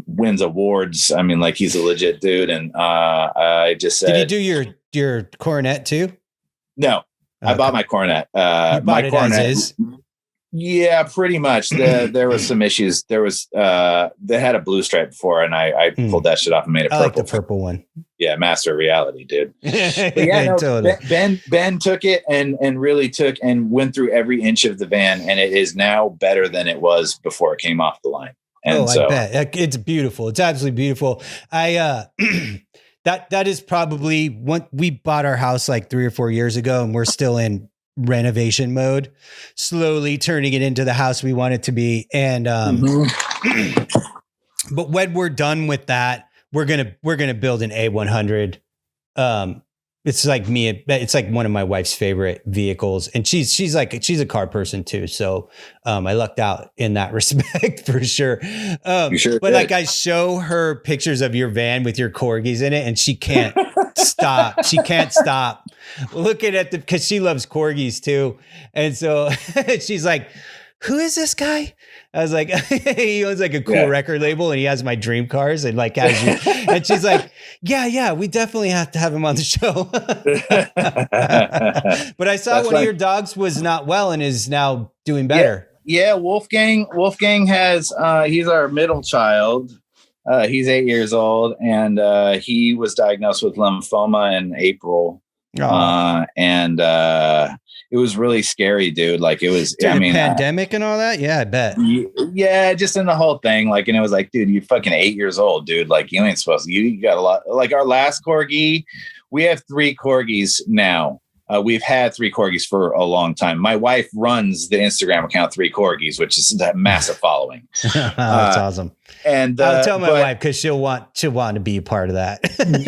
wins awards. I mean, like, he's a legit dude. And I just said, did you do your cornet too? No, okay. I bought my cornet. You bought my it cornet as is? Yeah, pretty much. There was some issues. There was they had a blue stripe before, and I pulled that shit off and made it purple. I like the purple one. Yeah, master of reality, dude. But yeah, no, totally. Ben took it and really took and went through every inch of the van, and it is now better than it was before it came off the line. And I bet it's beautiful. It's absolutely beautiful. I that is probably when we bought our house like 3 or 4 years ago, and we're still in renovation mode, slowly turning it into the house we want it to be. And but when we're done with that, we're gonna build an A100. It's like one of my wife's favorite vehicles, and she's a car person too. So I lucked out in that respect for sure. But like, I show her pictures of your van with your corgis in it, and she can't stop. She can't stop looking at because she loves corgis too. And so she's like, who is this guy? I was like, he owns like a cool record label, and he has my dream cars, and like has you. And she's like, yeah, we definitely have to have him on the show. But I saw one of your dogs was not well and is now doing better. Yeah, Wolfgang has he's our middle child. He's 8 years old, and he was diagnosed with lymphoma in April. And it was really scary, dude. Like, it was, during the pandemic and all that. Yeah, I bet. Yeah, just in the whole thing. Like, and it was like, dude, you're fucking 8 years old, dude. Like, you ain't supposed to. You got a lot. Like, our last corgi, we have 3 corgis now. We've had 3 corgis for a long time. My wife runs the Instagram account 3 Corgis, which is that massive following. That's awesome. And I'll tell my wife, because she'll want to be a part of that.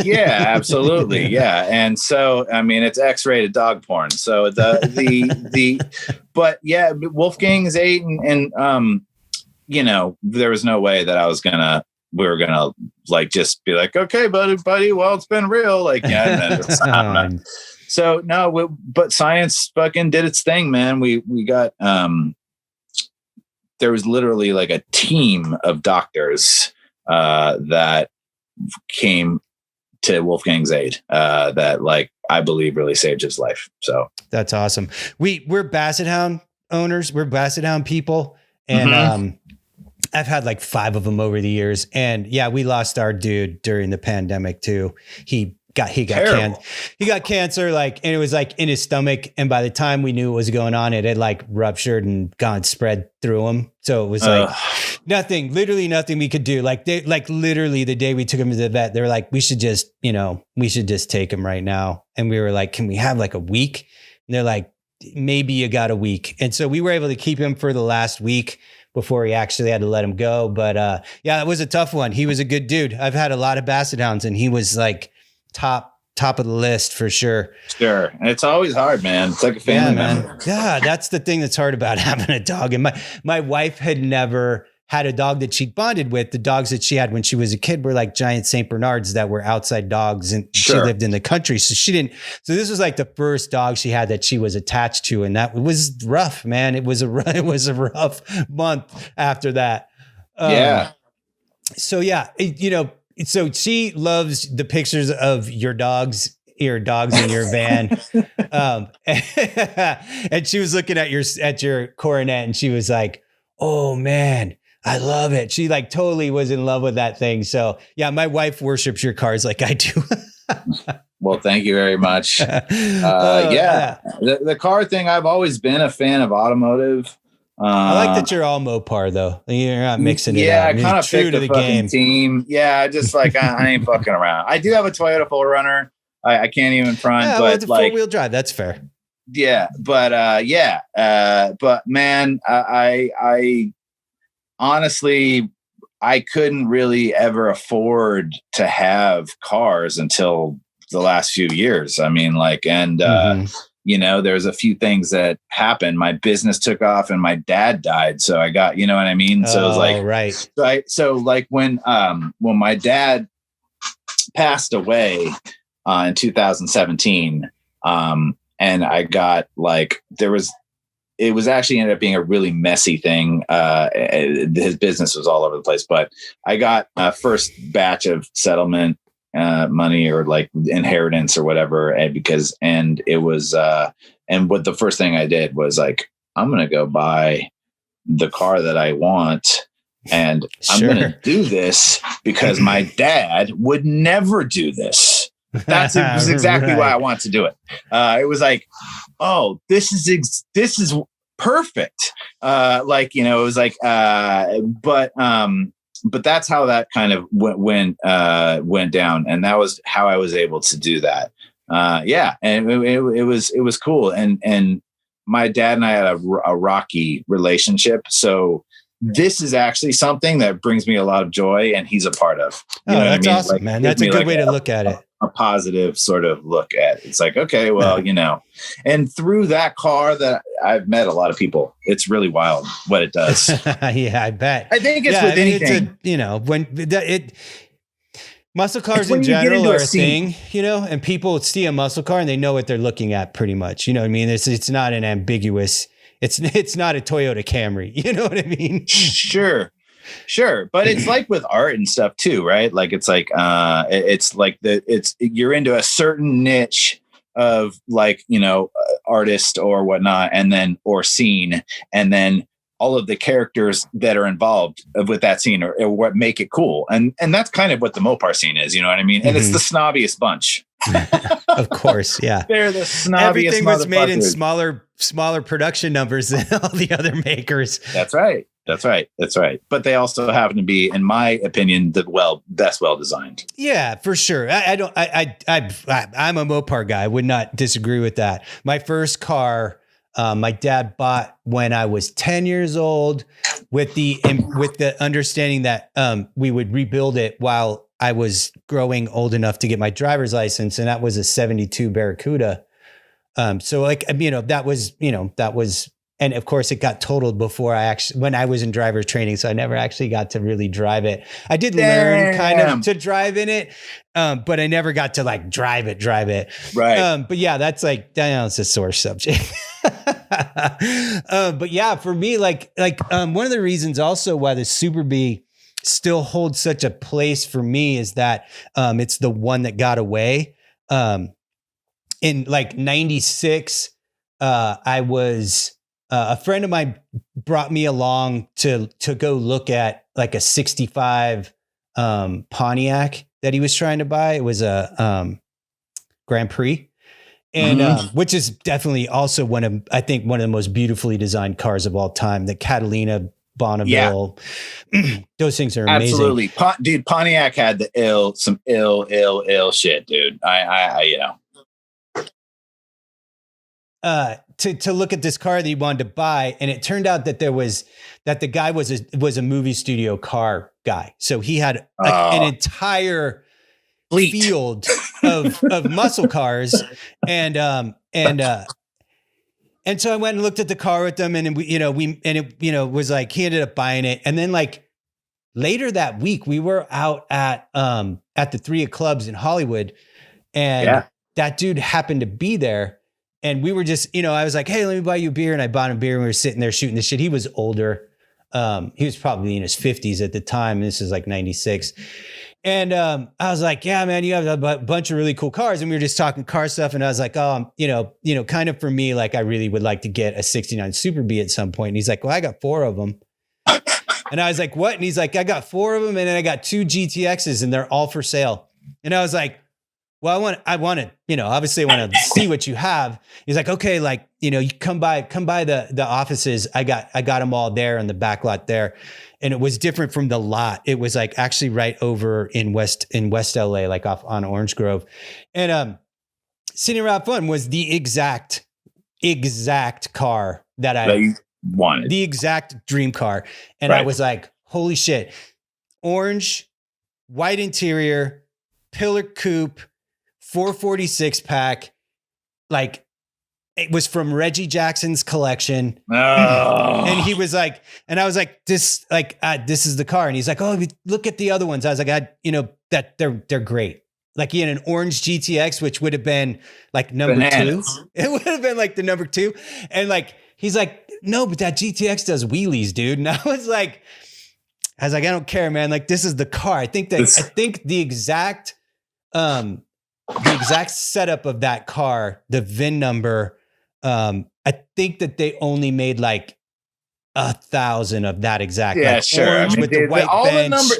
Yeah, absolutely. Yeah. And so, I mean, it's X-rated dog porn. So but yeah, Wolfgang is 8, and you know, there was no way that we were gonna like just be like, okay, buddy, well, it's been real. Like, yeah. So no, but science fucking did its thing, man. We got, there was literally like a team of doctors that came to Wolfgang's aid that, like, I believe really saved his life. So that's awesome. We're Basset Hound owners. We're Basset Hound people. And I've had like 5 of them over the years. And yeah, we lost our dude during the pandemic too. He got cancer, like, and it was like in his stomach. And by the time we knew what was going on, it had like ruptured and spread through him. So it was like literally nothing we could do. Like, literally the day we took him to the vet, they were like, we should just take him right now. And we were like, can we have like a week? And they're like, maybe you got a week. And so we were able to keep him for the last week before he actually had to let him go. But yeah, it was a tough one. He was a good dude. I've had a lot of Basset Hounds, and he was like top of the list for sure. Sure. And it's always hard, man. It's like a family member. Yeah, that's the thing that's hard about having a dog. And my wife had never had a dog that she bonded with. The dogs that she had when she was a kid were like giant Saint Bernards that were outside dogs, and she lived in the country. So so this was like the first dog she had that she was attached to. And that was rough, man. It was a rough month after that. So yeah, so she loves the pictures of your dogs in your van. And she was looking at your coronet, and she was like, oh man, I love it. She like totally was in love with that thing. So yeah, my wife worships your cars like I do. Well, thank you very much. The car thing, I've always been a fan of automotive. I like that you're all Mopar though. You're not mixing it up. Yeah, I kind of true to the game team. Yeah, just like I ain't fucking around. I do have a Toyota 4Runner. I can't even front, but it's a like 4-wheel drive. That's fair. Yeah, but but man, I honestly, I couldn't really ever afford to have cars until the last few years. I mean, like, and there's a few things that happened. My business took off, and my dad died, so I got, you know what I mean. So it was like, right. So like when my dad passed away in 2017, and I got like, there was it was actually ended up being a really messy thing. His business was all over the place, but I got a first batch of settlement money or like inheritance or whatever. And it was, and what the first thing I did was like, I'm going to go buy the car that I want. And I'm going to do this because my dad would never do this. That's exactly why I want to do it. It was like, oh, this is perfect. Like, you know, it was like, but that's how that kind of went down. And that was how I was able to do that. Yeah. And it was cool. And my dad and I had a rocky relationship. So this is actually something that brings me a lot of joy, and he's a part of. You know that's what I mean? awesome, like, man. That's a good way to look at it. A positive sort of look at it. It's like, okay, well, you know, and through that car that I've met a lot of people. It's really wild what it does. Yeah, I bet. I think it's with anything. Muscle cars in general are a thing, you know, and people see a muscle car and they know what they're looking at pretty much. You know what I mean? It's not an ambiguous, it's not a Toyota Camry. You know what I mean? Sure. But it's like with art and stuff too, right? Like, it's like, you're into a certain niche of like, you know, artist or whatnot, and then, or scene. And then all of the characters that are involved with that scene or what make it cool. And that's kind of what the Mopar scene is, you know what I mean? And it's the snobbiest bunch. Of course. Yeah. They're the snobbiest. Everything was made in smaller production numbers than all the other makers. That's right. But they also happen to be, in my opinion, best well designed. Yeah, for sure. I'm a Mopar guy. I would not disagree with that. My first car, my dad bought when I was 10 years old, with the understanding that we would rebuild it while I was growing old enough to get my driver's license, and that was a 72 Barracuda. So like, you know, that was, and of course it got totaled when I was in driver's training. So I never actually got to really drive it. I did learn kind of to drive in it. But I never got to like drive it. Right. But yeah, that's a sore subject. But yeah, for me, one of the reasons also why the Super B still holds such a place for me is that, it's the one that got away. In like 96, I was, a friend of mine brought me along to go look at like a 65 Pontiac that he was trying to buy. It was a Grand Prix, and which is definitely also one of the most beautifully designed cars of all time. The Catalina Bonneville, those things are amazing. Absolutely, dude. Pontiac had some ill shit, dude. To look at this car that he wanted to buy, and it turned out that the guy was a movie studio car guy. So he had an entire field of muscle cars, and so I went and looked at the car with them, and it was like he ended up buying it, and then like later that week we were out at the 3 of Clubs in Hollywood, and that dude happened to be there. And we were just, I was like, hey, let me buy you a beer. And I bought him a beer, and we were sitting there shooting the shit. He was older. He was probably in his 50s at the time. This is like 96. And I was like, yeah, man, you have a bunch of really cool cars. And we were just talking car stuff. And I was like, oh, kind of for me, like I really would like to get a 69 Super B at some point. And he's like, well, I got 4 of them. And I was like, what? And he's like, I got 4 of them. And then I got 2 GTXs, and they're all for sale. And I was like, well, I want to, obviously I want to see what you have. He's like, okay, like, you come by the offices. I got them all there in the back lot there. And it was different from the lot. It was like actually right over in West LA, like off on Orange Grove. And, sitting around fun was the exact car that I wanted, the exact dream car. And I was like, holy shit, orange, white interior, pillar coupe, 446 pack, like it was from Reggie Jackson's collection. Oh. And he was like, and I was like, this is the car. And he's like, oh, look at the other ones. I was like, that they're great. Like he had an orange GTX, which would have been like number 2. It would have been like the number 2. And like he's like, no, but that GTX does wheelies, dude. And I was like, I don't care, man. Like, this is the car. I think the exact setup of that car, the VIN number, I think that they only made like 1,000 of that exact. Yeah, like, sure. Orange with the white all bench. the numbers.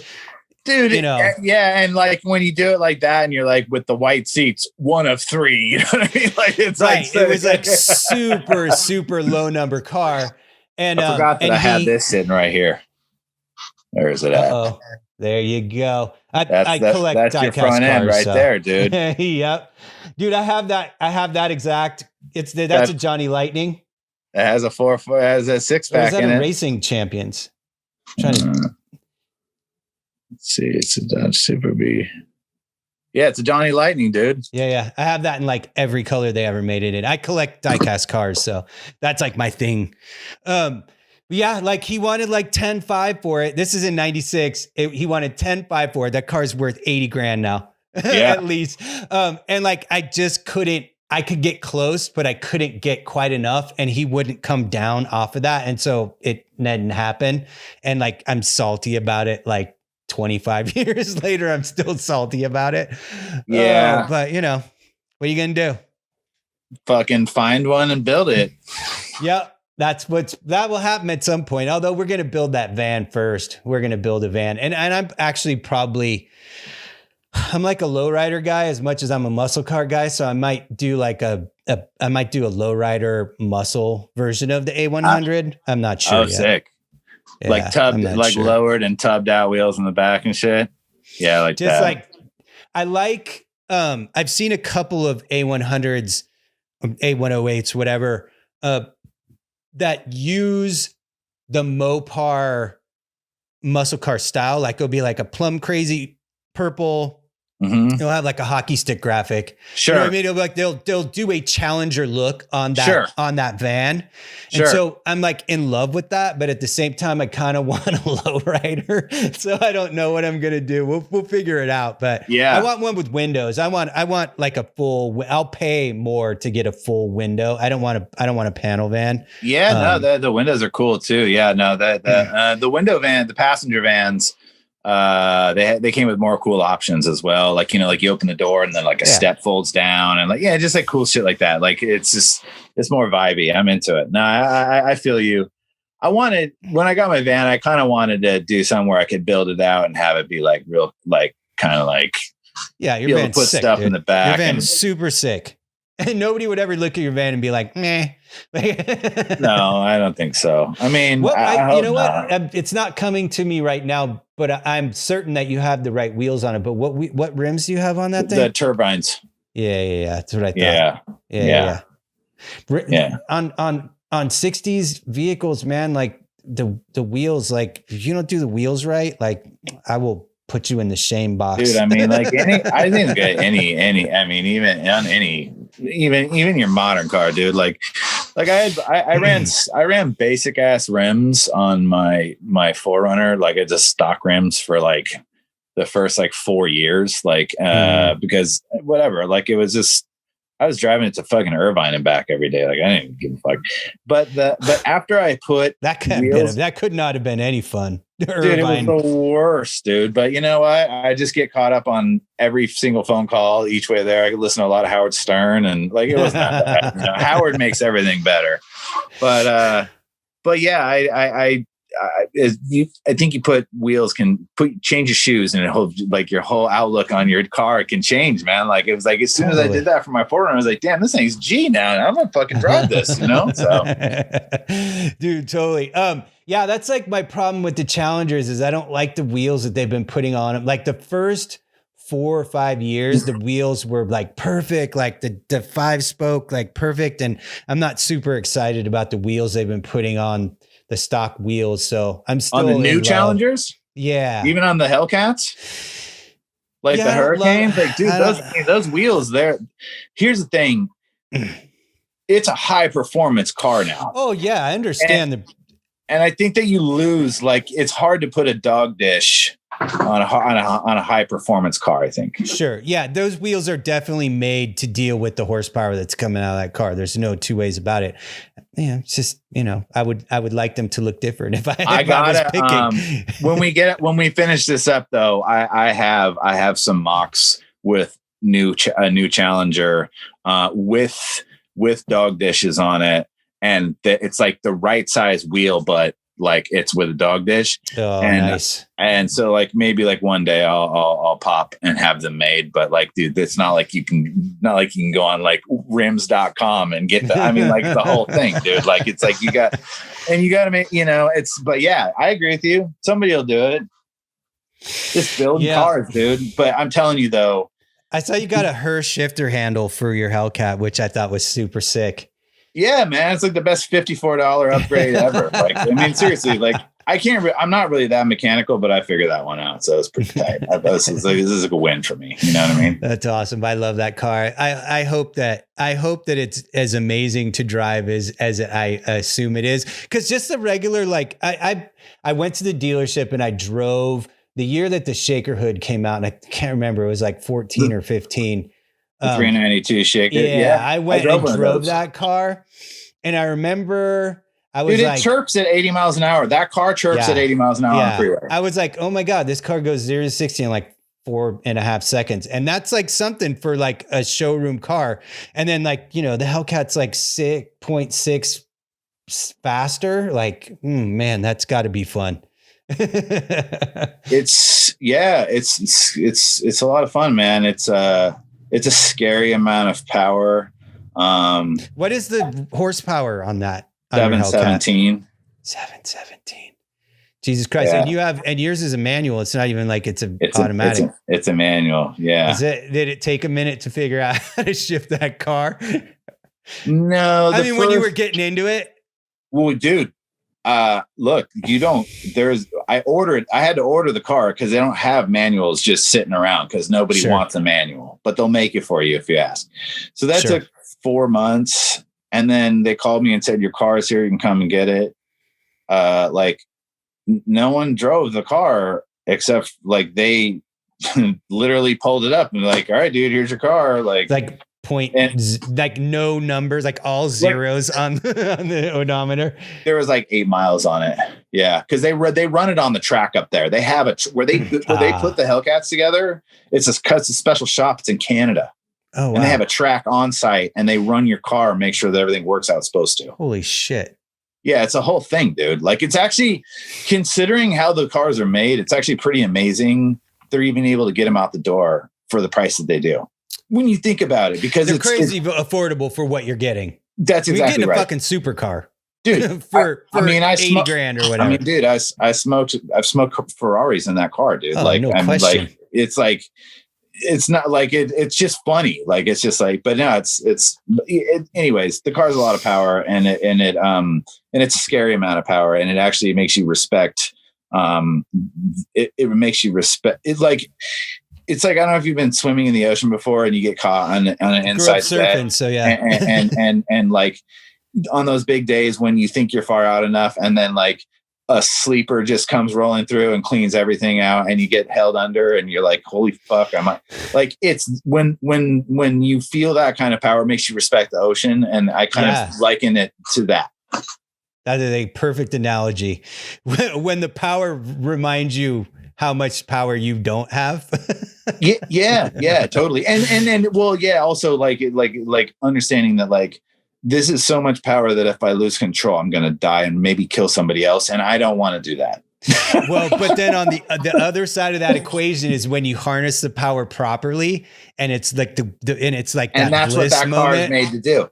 Dude, you know, yeah, and like when you do it like that, and you're like with the white seats, 1 of 3. You know what I mean? Like it's right. like It was like super low number car, and I forgot that I had this sitting right here. Where is it at? Oh, there you go. I collect that's diecast your front end cars, right so. there, dude. Yep, dude. I have that exact. That's a Johnny Lightning. It has a 6-pack in it. Racing Champions. I'm trying to. Let's see, it's a Dodge Super B. Yeah, it's a Johnny Lightning, dude. Yeah. I have that in like every color they ever made it in. I collect diecast cars, so that's like my thing. Yeah, like he wanted like 10.5 for it. This is in 96. He wanted 10.5 for it. That car's worth 80 grand now, at least. And like I just couldn't. I could get close, but I couldn't get quite enough, and he wouldn't come down off of that, and so it didn't happen. And like I'm salty about it. Like 25 years later, I'm still salty about it. Yeah. But you know, what are you going to do? Fucking find one and build it. Yep. That will happen at some point. Although we're going to build that van first. We're going to build a van. And I'm actually I'm like a lowrider guy as much as I'm a muscle car guy. So I might do like a lowrider muscle version of the A100. I'm not sure. Oh, yet. Sick. Yeah, like tubbed, like sure. Lowered and tubbed out wheels in the back and shit. Yeah, like just that. Like I like. I've seen a couple of A100s, A108s, whatever, that use the Mopar muscle car style. Like it'll be like a plum crazy purple. Mm-hmm. It'll have like a hockey stick graphic. Sure. You know what I mean? It'll be like they'll do a Challenger look on that on that van. Sure. And so I'm like in love with that, but at the same time, I kind of want a lowrider. So I don't know what I'm gonna do. We'll figure it out. But yeah, I want one with windows. I want like a full. I'll pay more to get a full window. I don't want a panel van. Yeah, no, the windows are cool too. Yeah, no, the window van, the passenger vans. They came with more cool options as well. Like, you know, like you open the door and then like a step folds down and like, yeah, just like cool shit like that. Like it's more vibey. I'm into it. No, I feel you. When I got my van, I kind of wanted to do something where I could build it out and have it be like real, like kind of like, your van's put sick, stuff dude. in the back. Your van's super sick. And nobody would ever look at your van and be like, meh. No, I don't think so. I mean, what? It's not coming to me right now, but I'm certain that you have the right wheels on it. But what rims do you have on that thing? The turbines. Yeah. That's what I thought. Yeah. On 60s vehicles, man, like the wheels, like if you don't do the wheels right, like I will put you in the shame box. Dude, I mean, like I think I mean, even on even your modern car, dude, like I ran basic ass rims on my 4Runner, like it's just stock rims for like the first like 4 years, like because whatever, like it was just I was driving it to fucking Irvine and back every day. Like I didn't give a fuck. But after I put that could not have been any fun. Dude, it was the worst, dude. But you know what? I just get caught up on every single phone call each way there. I could listen to a lot of Howard Stern, and like it was not bad. You know, Howard makes everything better. But yeah, I think you put wheels can change your shoes, and it whole like your whole outlook on your car can change, man. Like it was like as soon as I did that for my 4Runner, I was like, damn, this thing's G now. I'm gonna fucking drive this, you know? So, dude, totally. Yeah, that's like my problem with the Challengers is I don't like the wheels that they've been putting on them. Like the first 4 or 5 years, the wheels were like perfect, like the 5-spoke, like perfect. And I'm not super excited about the wheels they've been putting on the stock wheels. So I'm still on the new Challengers. Yeah. Even on the Hellcats, like the Hurricanes, like dude, those wheels there. Here's the thing. It's a high performance car now. Oh yeah. I understand and I think that you lose, like it's hard to put a dog dish on a high performance car, I think. Sure. Yeah. Those wheels are definitely made to deal with the horsepower that's coming out of that car. There's no two ways about it. it's just, I would like them to look different if I was gotta, picking. when we finish this up though, I have some mocks with a new Challenger, with dog dishes on it. And it's like the right size wheel, but like it's with a dog dish. Oh, and nice. And so like maybe like one day I'll pop and have them made, but like, dude, it's not like you can go on like rims.com and get like the whole thing, dude. Like it's like you got to make, but yeah, I agree with you. Somebody will do it. Just build cars, dude. But I'm telling you though, I saw you got a Her shifter handle for your Hellcat, which I thought was super sick. Yeah, man, it's like the best $54 upgrade ever. Like, I mean, seriously, like I'm not really that mechanical, but I figured that one out. So it's pretty tight. This is like a win for me. You know what I mean? That's awesome. I love that car. I hope that it's as amazing to drive as I assume it is. Cause just the regular, like I went to the dealership and I drove the year that the Shaker Hood came out, and I can't remember, it was like 14 or 15. 392 Shaker. Yeah, I went and drove that car, and I remember I was it chirps at 80 miles an hour. That car chirps at 80 miles an hour on the freeway. I was like, oh my God, this car goes 0 to 60 in like 4.5 seconds. And that's like something for like a showroom car. And then like, the Hellcat's like 6.6 faster. Like, man, that's gotta be fun. It's a lot of fun, man. It's a scary amount of power. What is the horsepower on that? 717. 717. Jesus Christ. Yeah. And yours is a manual. It's not even like it's automatic. It's a manual. Yeah. Did it take a minute to figure out how to shift that car? No. When you were getting into it? Well, dude, look, I had to order the car because they don't have manuals just sitting around because nobody wants a manual, but they'll make it for you if you ask. So that took 4 months. And then they called me and said, your car is here. You can come and get it. Like no one drove the car except like they literally pulled it up and like, all right, dude, here's your car. Like like no numbers, like all zeros on the odometer. There was like 8 miles on it. Yeah. Cause they run it on the track up there. They have where they put the Hellcats together. It's a special shop. It's in Canada. Oh, wow. And they have a track on site and they run your car and make sure that everything works how it's supposed to. Holy shit. Yeah. It's a whole thing, dude. Like it's actually, considering how the cars are made, it's actually pretty amazing. They're even able to get them out the door for the price that they do. When you think about it, because it's crazy affordable for what you're getting. That's exactly you're getting right. a fucking supercar, dude. for 80 grand or whatever. I mean, dude, I've smoked Ferraris in that car, dude. Oh, like, no question. Like, it's not like it's just funny. Like, it's just like, but no, anyways, the car's a lot of power and it's a scary amount of power. And it actually makes you respect, it makes you respect it. Like, it's like, I don't know if you've been swimming in the ocean before and you get caught on an inside surfing. So yeah. And like on those big days when you think you're far out enough and then like a sleeper just comes rolling through and cleans everything out and you get held under and you're like, holy fuck. Like, it's when you feel that kind of power, it makes you respect the ocean. And I kind of liken it to that. That is a perfect analogy. When the power reminds you how much power you don't have. yeah, totally. And well, yeah, also like understanding that like this is so much power that if I lose control, I'm going to die and maybe kill somebody else. And I don't want to do that. Well, but then on the other side of that equation is when you harness the power properly and it's like and that's what that car is made to do.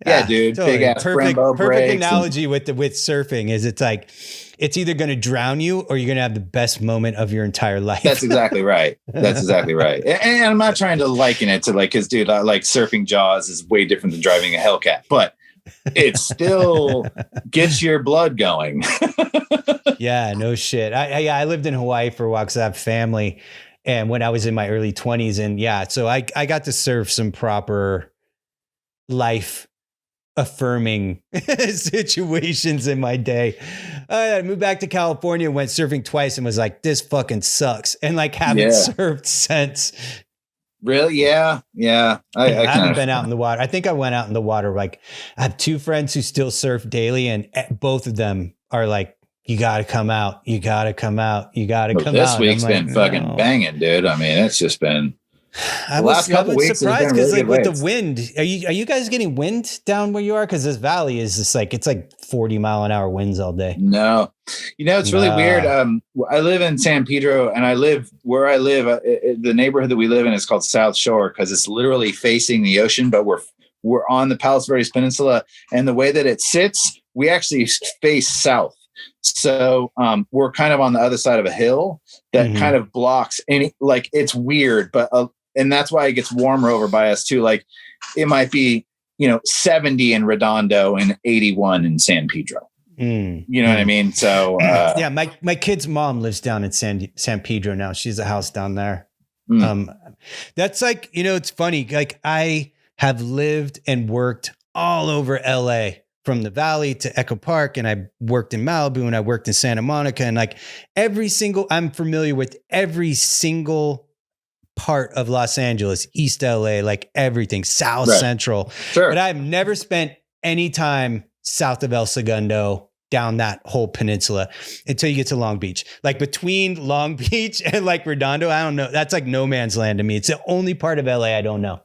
Yeah, dude. Totally. Big ass perfect analogy with surfing is it's like, it's either going to drown you or you're going to have the best moment of your entire life. That's exactly right. That's exactly right. And I'm not trying to liken it to like, cause dude, like surfing Jaws is way different than driving a Hellcat, but it still gets your blood going. Yeah, no shit. I lived in Hawaii for a while because I have family. And when I was in my early 20s and so I got to surf some proper life affirming situations in my day. I moved back to California, went surfing twice and was like, this fucking sucks. And like haven't surfed since. Really? Yeah. Yeah. I haven't been out in the water. I think I went out in the water. Like, I have two friends who still surf daily, and both of them are like, you got to come out. You got to come out. You got to come out. This week's been fucking banging, dude. I mean, it's just been. I was surprised because like with the wind, are you guys getting wind down where you are? Because this valley is just like, it's like 40 mile an hour winds all day. No, it's really weird. I live in San Pedro, and where I live, the neighborhood that we live in is called South Shore because it's literally facing the ocean, but we're on the Palos Verdes Peninsula, and the way that it sits, we actually face south. So we're kind of on the other side of a hill that kind of blocks any, like, it's weird, but and that's why it gets warmer over by us too. Like it might be, 70 in Redondo and 81 in San Pedro. You know what I mean? So yeah, my kid's mom lives down in San Pedro now. She's a house down there. That's like, it's funny. Like I have lived and worked all over LA, from the Valley to Echo Park, and I worked in Malibu, and I worked in Santa Monica, and like I'm familiar with every single part of Los Angeles, East LA, like everything, South Central. Sure. But I've never spent any time south of El Segundo, down that whole peninsula until you get to Long Beach. Like between Long Beach and like Redondo, I don't know. That's like no man's land to me. It's the only part of LA I don't know.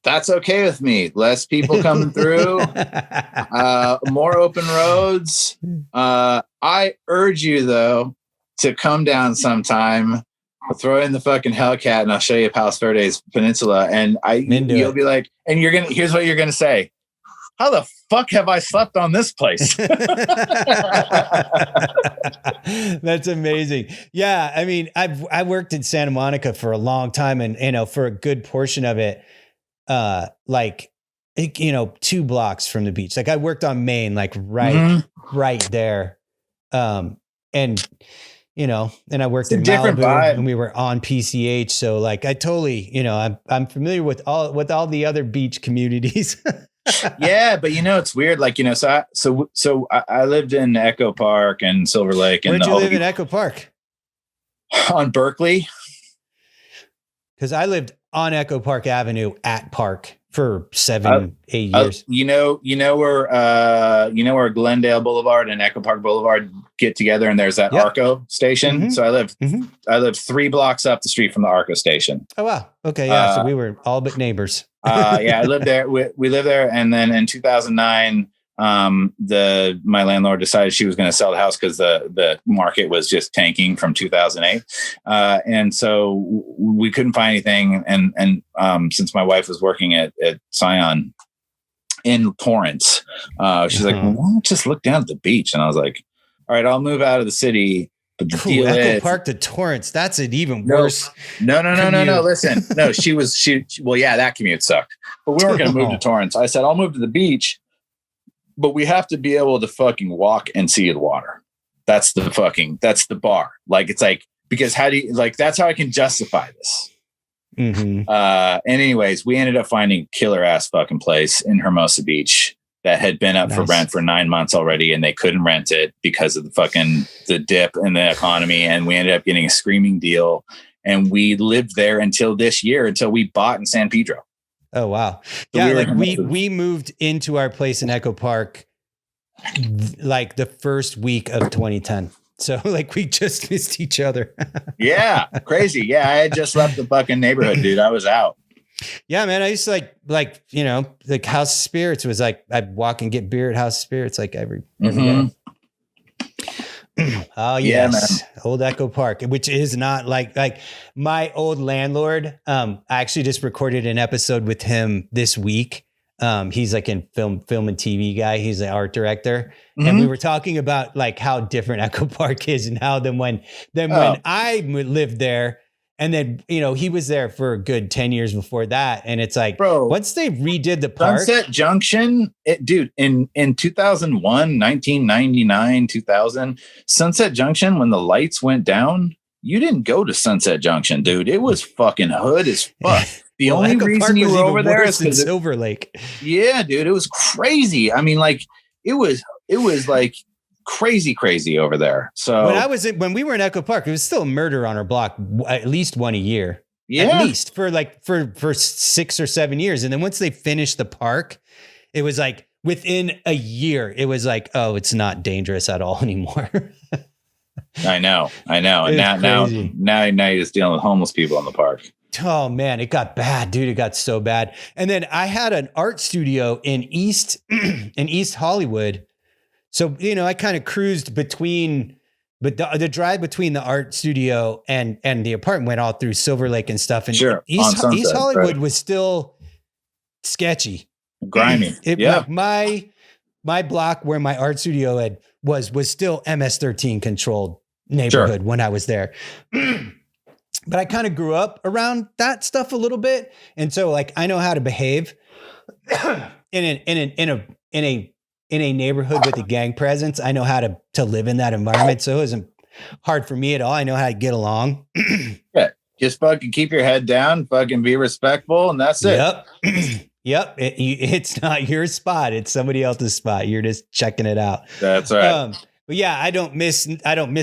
That's okay with me. Less people coming through, more open roads. I urge you though to come down sometime. I'll throw in the fucking Hellcat and I'll show you Palos Verdes Peninsula. And you'll be like, and here's what you're going to say. How the fuck have I slept on this place? That's amazing. Yeah. I mean, I worked in Santa Monica for a long time, and, for a good portion of it, 2 blocks from the beach. Like I worked on Main, like right there. And I worked in Malibu, and we were on PCH. So like, I totally, I'm familiar with all the other beach communities. Yeah. But it's weird. Like, so I lived in Echo Park and Silver Lake. Where'd you live in Echo Park? On Berkeley. Cause I lived on Echo Park Avenue at Park for 8 years. You know where Glendale Boulevard and Echo Park Boulevard get together, and there's that Arco station. Mm-hmm. So I lived 3 blocks up the street from the Arco station. Oh wow. Okay. Yeah. So we were all but neighbors. I lived there. We lived there, and then in 2009, my landlord decided she was going to sell the house because the market was just tanking from 2008. And so we couldn't find anything. And since my wife was working at Scion in Torrance, she's like, well, why don't just look down at the beach? And I was like, all right, I'll move out of the city. But the deal Echo Park to Torrance, that's an even worse. No. Listen, no, well, yeah, that commute sucked, but we weren't going to move to Torrance. I said, I'll move to the beach, but we have to be able to fucking walk and see the water. That's the bar. Like, it's like, because that's how I can justify this. Mm-hmm. And anyways, we ended up finding a killer ass fucking place in Hermosa Beach that had been up for rent for 9 months already, and they couldn't rent it because of the dip in the economy. And we ended up getting a screaming deal, and we lived there until this year, until we bought in San Pedro. Oh, wow. So yeah. We moved into our place in Echo Park, like the first week of 2010. So like we just missed each other. Yeah. Crazy. Yeah. I had just left the fucking neighborhood, dude. I was out. Yeah, man. I used to like House of Spirits was like, I'd walk and get beer at House of Spirits like every day. Oh yes. Yeah, old Echo Park, which is not like my old landlord. I actually just recorded an episode with him this week. He's like in film and TV guy. He's an art director. And we were talking about like how different Echo Park is and how when I lived there. And then, he was there for a good 10 years before that. And it's like, bro, once they redid the park. Sunset Junction, dude, in 2001, 1999, 2000, Sunset Junction, when the lights went down, you didn't go to Sunset Junction, dude. It was fucking hood as fuck. The only Echo reason Park you were over there is because Silver Lake. Yeah, dude, it was crazy. I mean, like, it was like crazy over there. So when we were in Echo Park, it was still murder on our block, at least one a year. at least for like for 6 or 7 years. And then once they finished the park, it was like within a year, it was like, oh, it's not dangerous at all anymore. I know. And now you're just dealing with homeless people in the park. Oh man, it got bad, dude. It got so bad. And then I had an art studio in East Hollywood. So, I kind of cruised between, but the drive between the art studio and the apartment went all through Silver Lake and stuff. And sure, East Hollywood was still sketchy. Grimy. Like my block where my art studio was still MS-13 controlled neighborhood when I was there. But I kind of grew up around that stuff a little bit. And so like, I know how to behave in a neighborhood with a gang presence. I know how to live in that environment. So it wasn't hard for me at all. I know how to get along. Yeah. Just fucking keep your head down, fucking be respectful. And that's it. Yep. Yep. It's not your spot. It's somebody else's spot. You're just checking it out. That's right. But yeah, I don't miss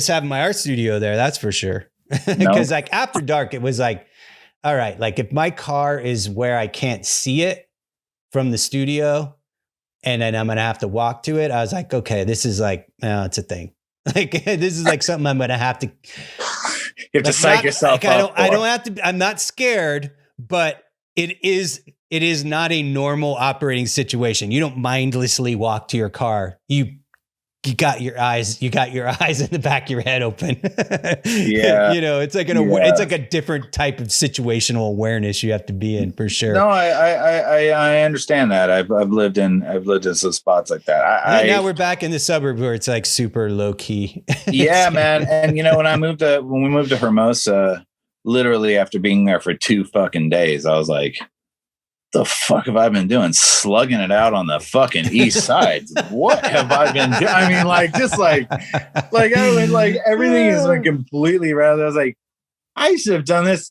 having my art studio there. That's for sure. Because like after dark, it was like, all right, like if my car is where I can't see it from the studio and then I'm going to have to walk to it, I was like, okay, this is like, it's a thing. Like, this is like something I'm going to have to. You have to psych yourself up. I don't have to, I'm not scared, but it is not a normal operating situation. You don't mindlessly walk to your car. You got your eyes in the back of your head open. Yeah. It's like it's like a different type of situational awareness you have to be in for sure. No, I understand that. I've lived in some spots like that. Now we're back in the suburb where it's like super low key. Yeah, man. And when we moved to Hermosa, literally after being there for 2 fucking days, I was like, the fuck have I been doing? Slugging it out on the fucking east side. What have I been doing? I mean, everything is like completely rather. I was like, I should have done this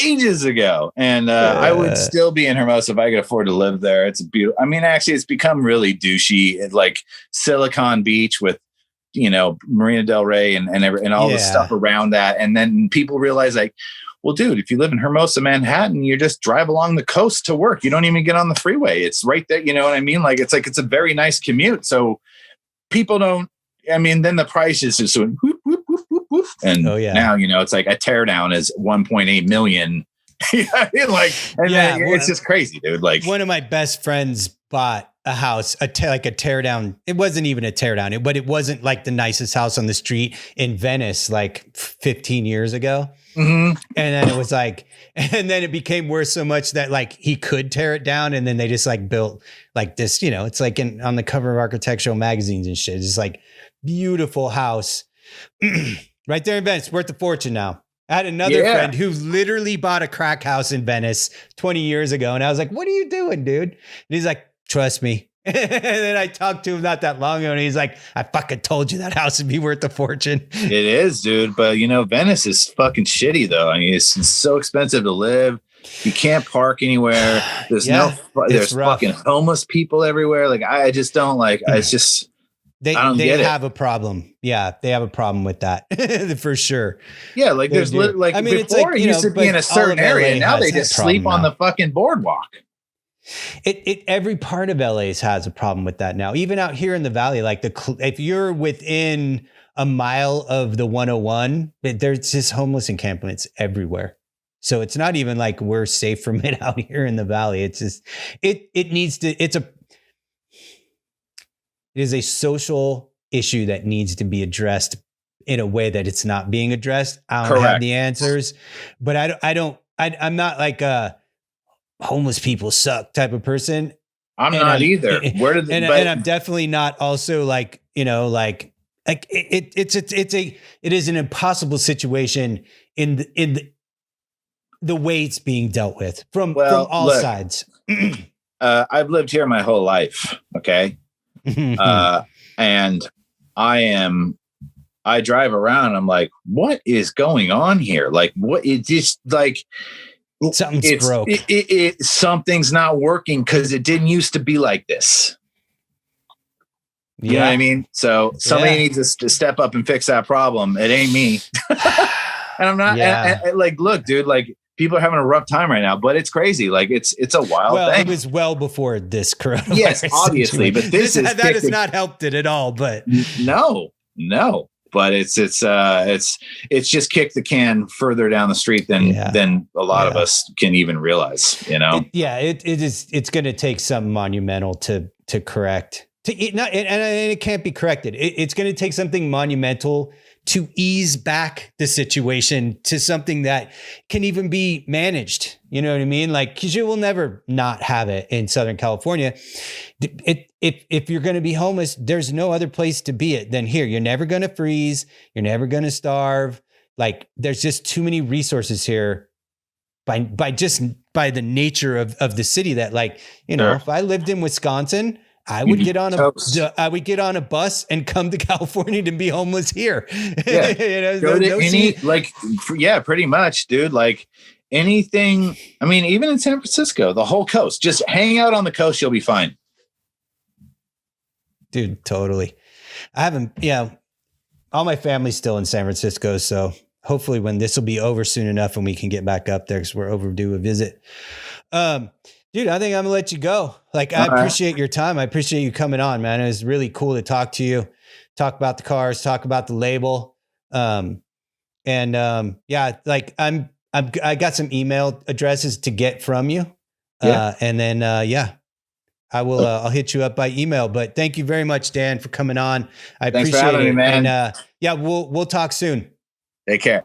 ages ago. And I would still be in Hermosa if I could afford to live there. It's beautiful. I mean, actually, it's become really douchey. It's like Silicon Beach with, Marina Del Rey and all the stuff around that. And then people realize like, well, dude, if you live in Hermosa, Manhattan, you just drive along the coast to work. You don't even get on the freeway. It's right there. You know what I mean? Like, it's a very nice commute. So people don't, then the price is just whoop, whoop, whoop, whoop, whoop. And now, it's like a teardown is 1.8 million. It's just crazy, dude. Like one of my best friends bought a house, like a teardown. It wasn't even a teardown, but it wasn't like the nicest house on the street in Venice, like 15 years ago. Mm-hmm. And then it was like, and then it became worse so much that like he could tear it down. And then they just like built like this, it's like on the cover of architectural magazines and shit. It's just like beautiful house right there in Venice. Worth a fortune now. I had another friend who literally bought a crack house in Venice 20 years ago. And I was like, what are you doing, dude? And he's like, trust me. And then I talked to him not that long ago and he's like, I fucking told you that house would be worth a fortune. It is, dude. But Venice is fucking shitty though. I mean, it's so expensive to live. You can't park anywhere. There's there's fucking homeless people everywhere. Like, I just don't like, it's just, they have a problem. Yeah. They have a problem with that for sure. Yeah. Like before it's like, it used to be in a certain area. Now they just sleep on the fucking boardwalk. Every part of LA has a problem with that now. Even out here in the valley, like if you're within a mile of the 101, there's just homeless encampments everywhere. So it's not even like we're safe from it out here in the valley. It's just it is a social issue that needs to be addressed in a way that it's not being addressed. I don't have the answers, but I'm not like a homeless people suck type of person. I'm not either. And I'm definitely not also like, it is an impossible situation in the way it's being dealt with from all sides. I've lived here my whole life. Okay. And I drive around. I'm like, what is going on here? Like, what? It just like something's broke. Something's not working because it didn't used to be like this. You know what I mean? So somebody needs to step up and fix that problem. It ain't me. And I'm not like, look, dude, like people are having a rough time right now, but it's crazy. Like it's a wild thing. It was well before this coronavirus. Yes, obviously, but that has not helped it at all. But no, but it's just kicked the can further down the street than a lot of us can even realize. You know, it's going to take something monumental to correct. And it can't be corrected. It's going to take something monumental to ease back the situation to something that can even be managed. You know what I mean? Like, because you will never not have it in Southern California. If you're going to be homeless, there's no other place to be it than here. You're never going to freeze. You're never going to starve. Like, there's just too many resources here by the nature of the city that, like, you know, if I lived in Wisconsin, I would get on a bus and come to California to be homeless here. Yeah. Pretty much, dude. Like anything. I mean, even in San Francisco, the whole coast, just hang out on the coast. You'll be fine. Dude, totally. All my family's still in San Francisco. So hopefully when this will be over soon enough and we can get back up there because we're overdue a visit. Dude, I think I'm gonna let you go. Like, I appreciate your time. I appreciate you coming on, man. It was really cool to talk to you, talk about the cars, talk about the label. I got some email addresses to get from you. I will, I'll hit you up by email, but thank you very much, Dan, for coming on. I appreciate it. Me, man. And we'll talk soon. Take care.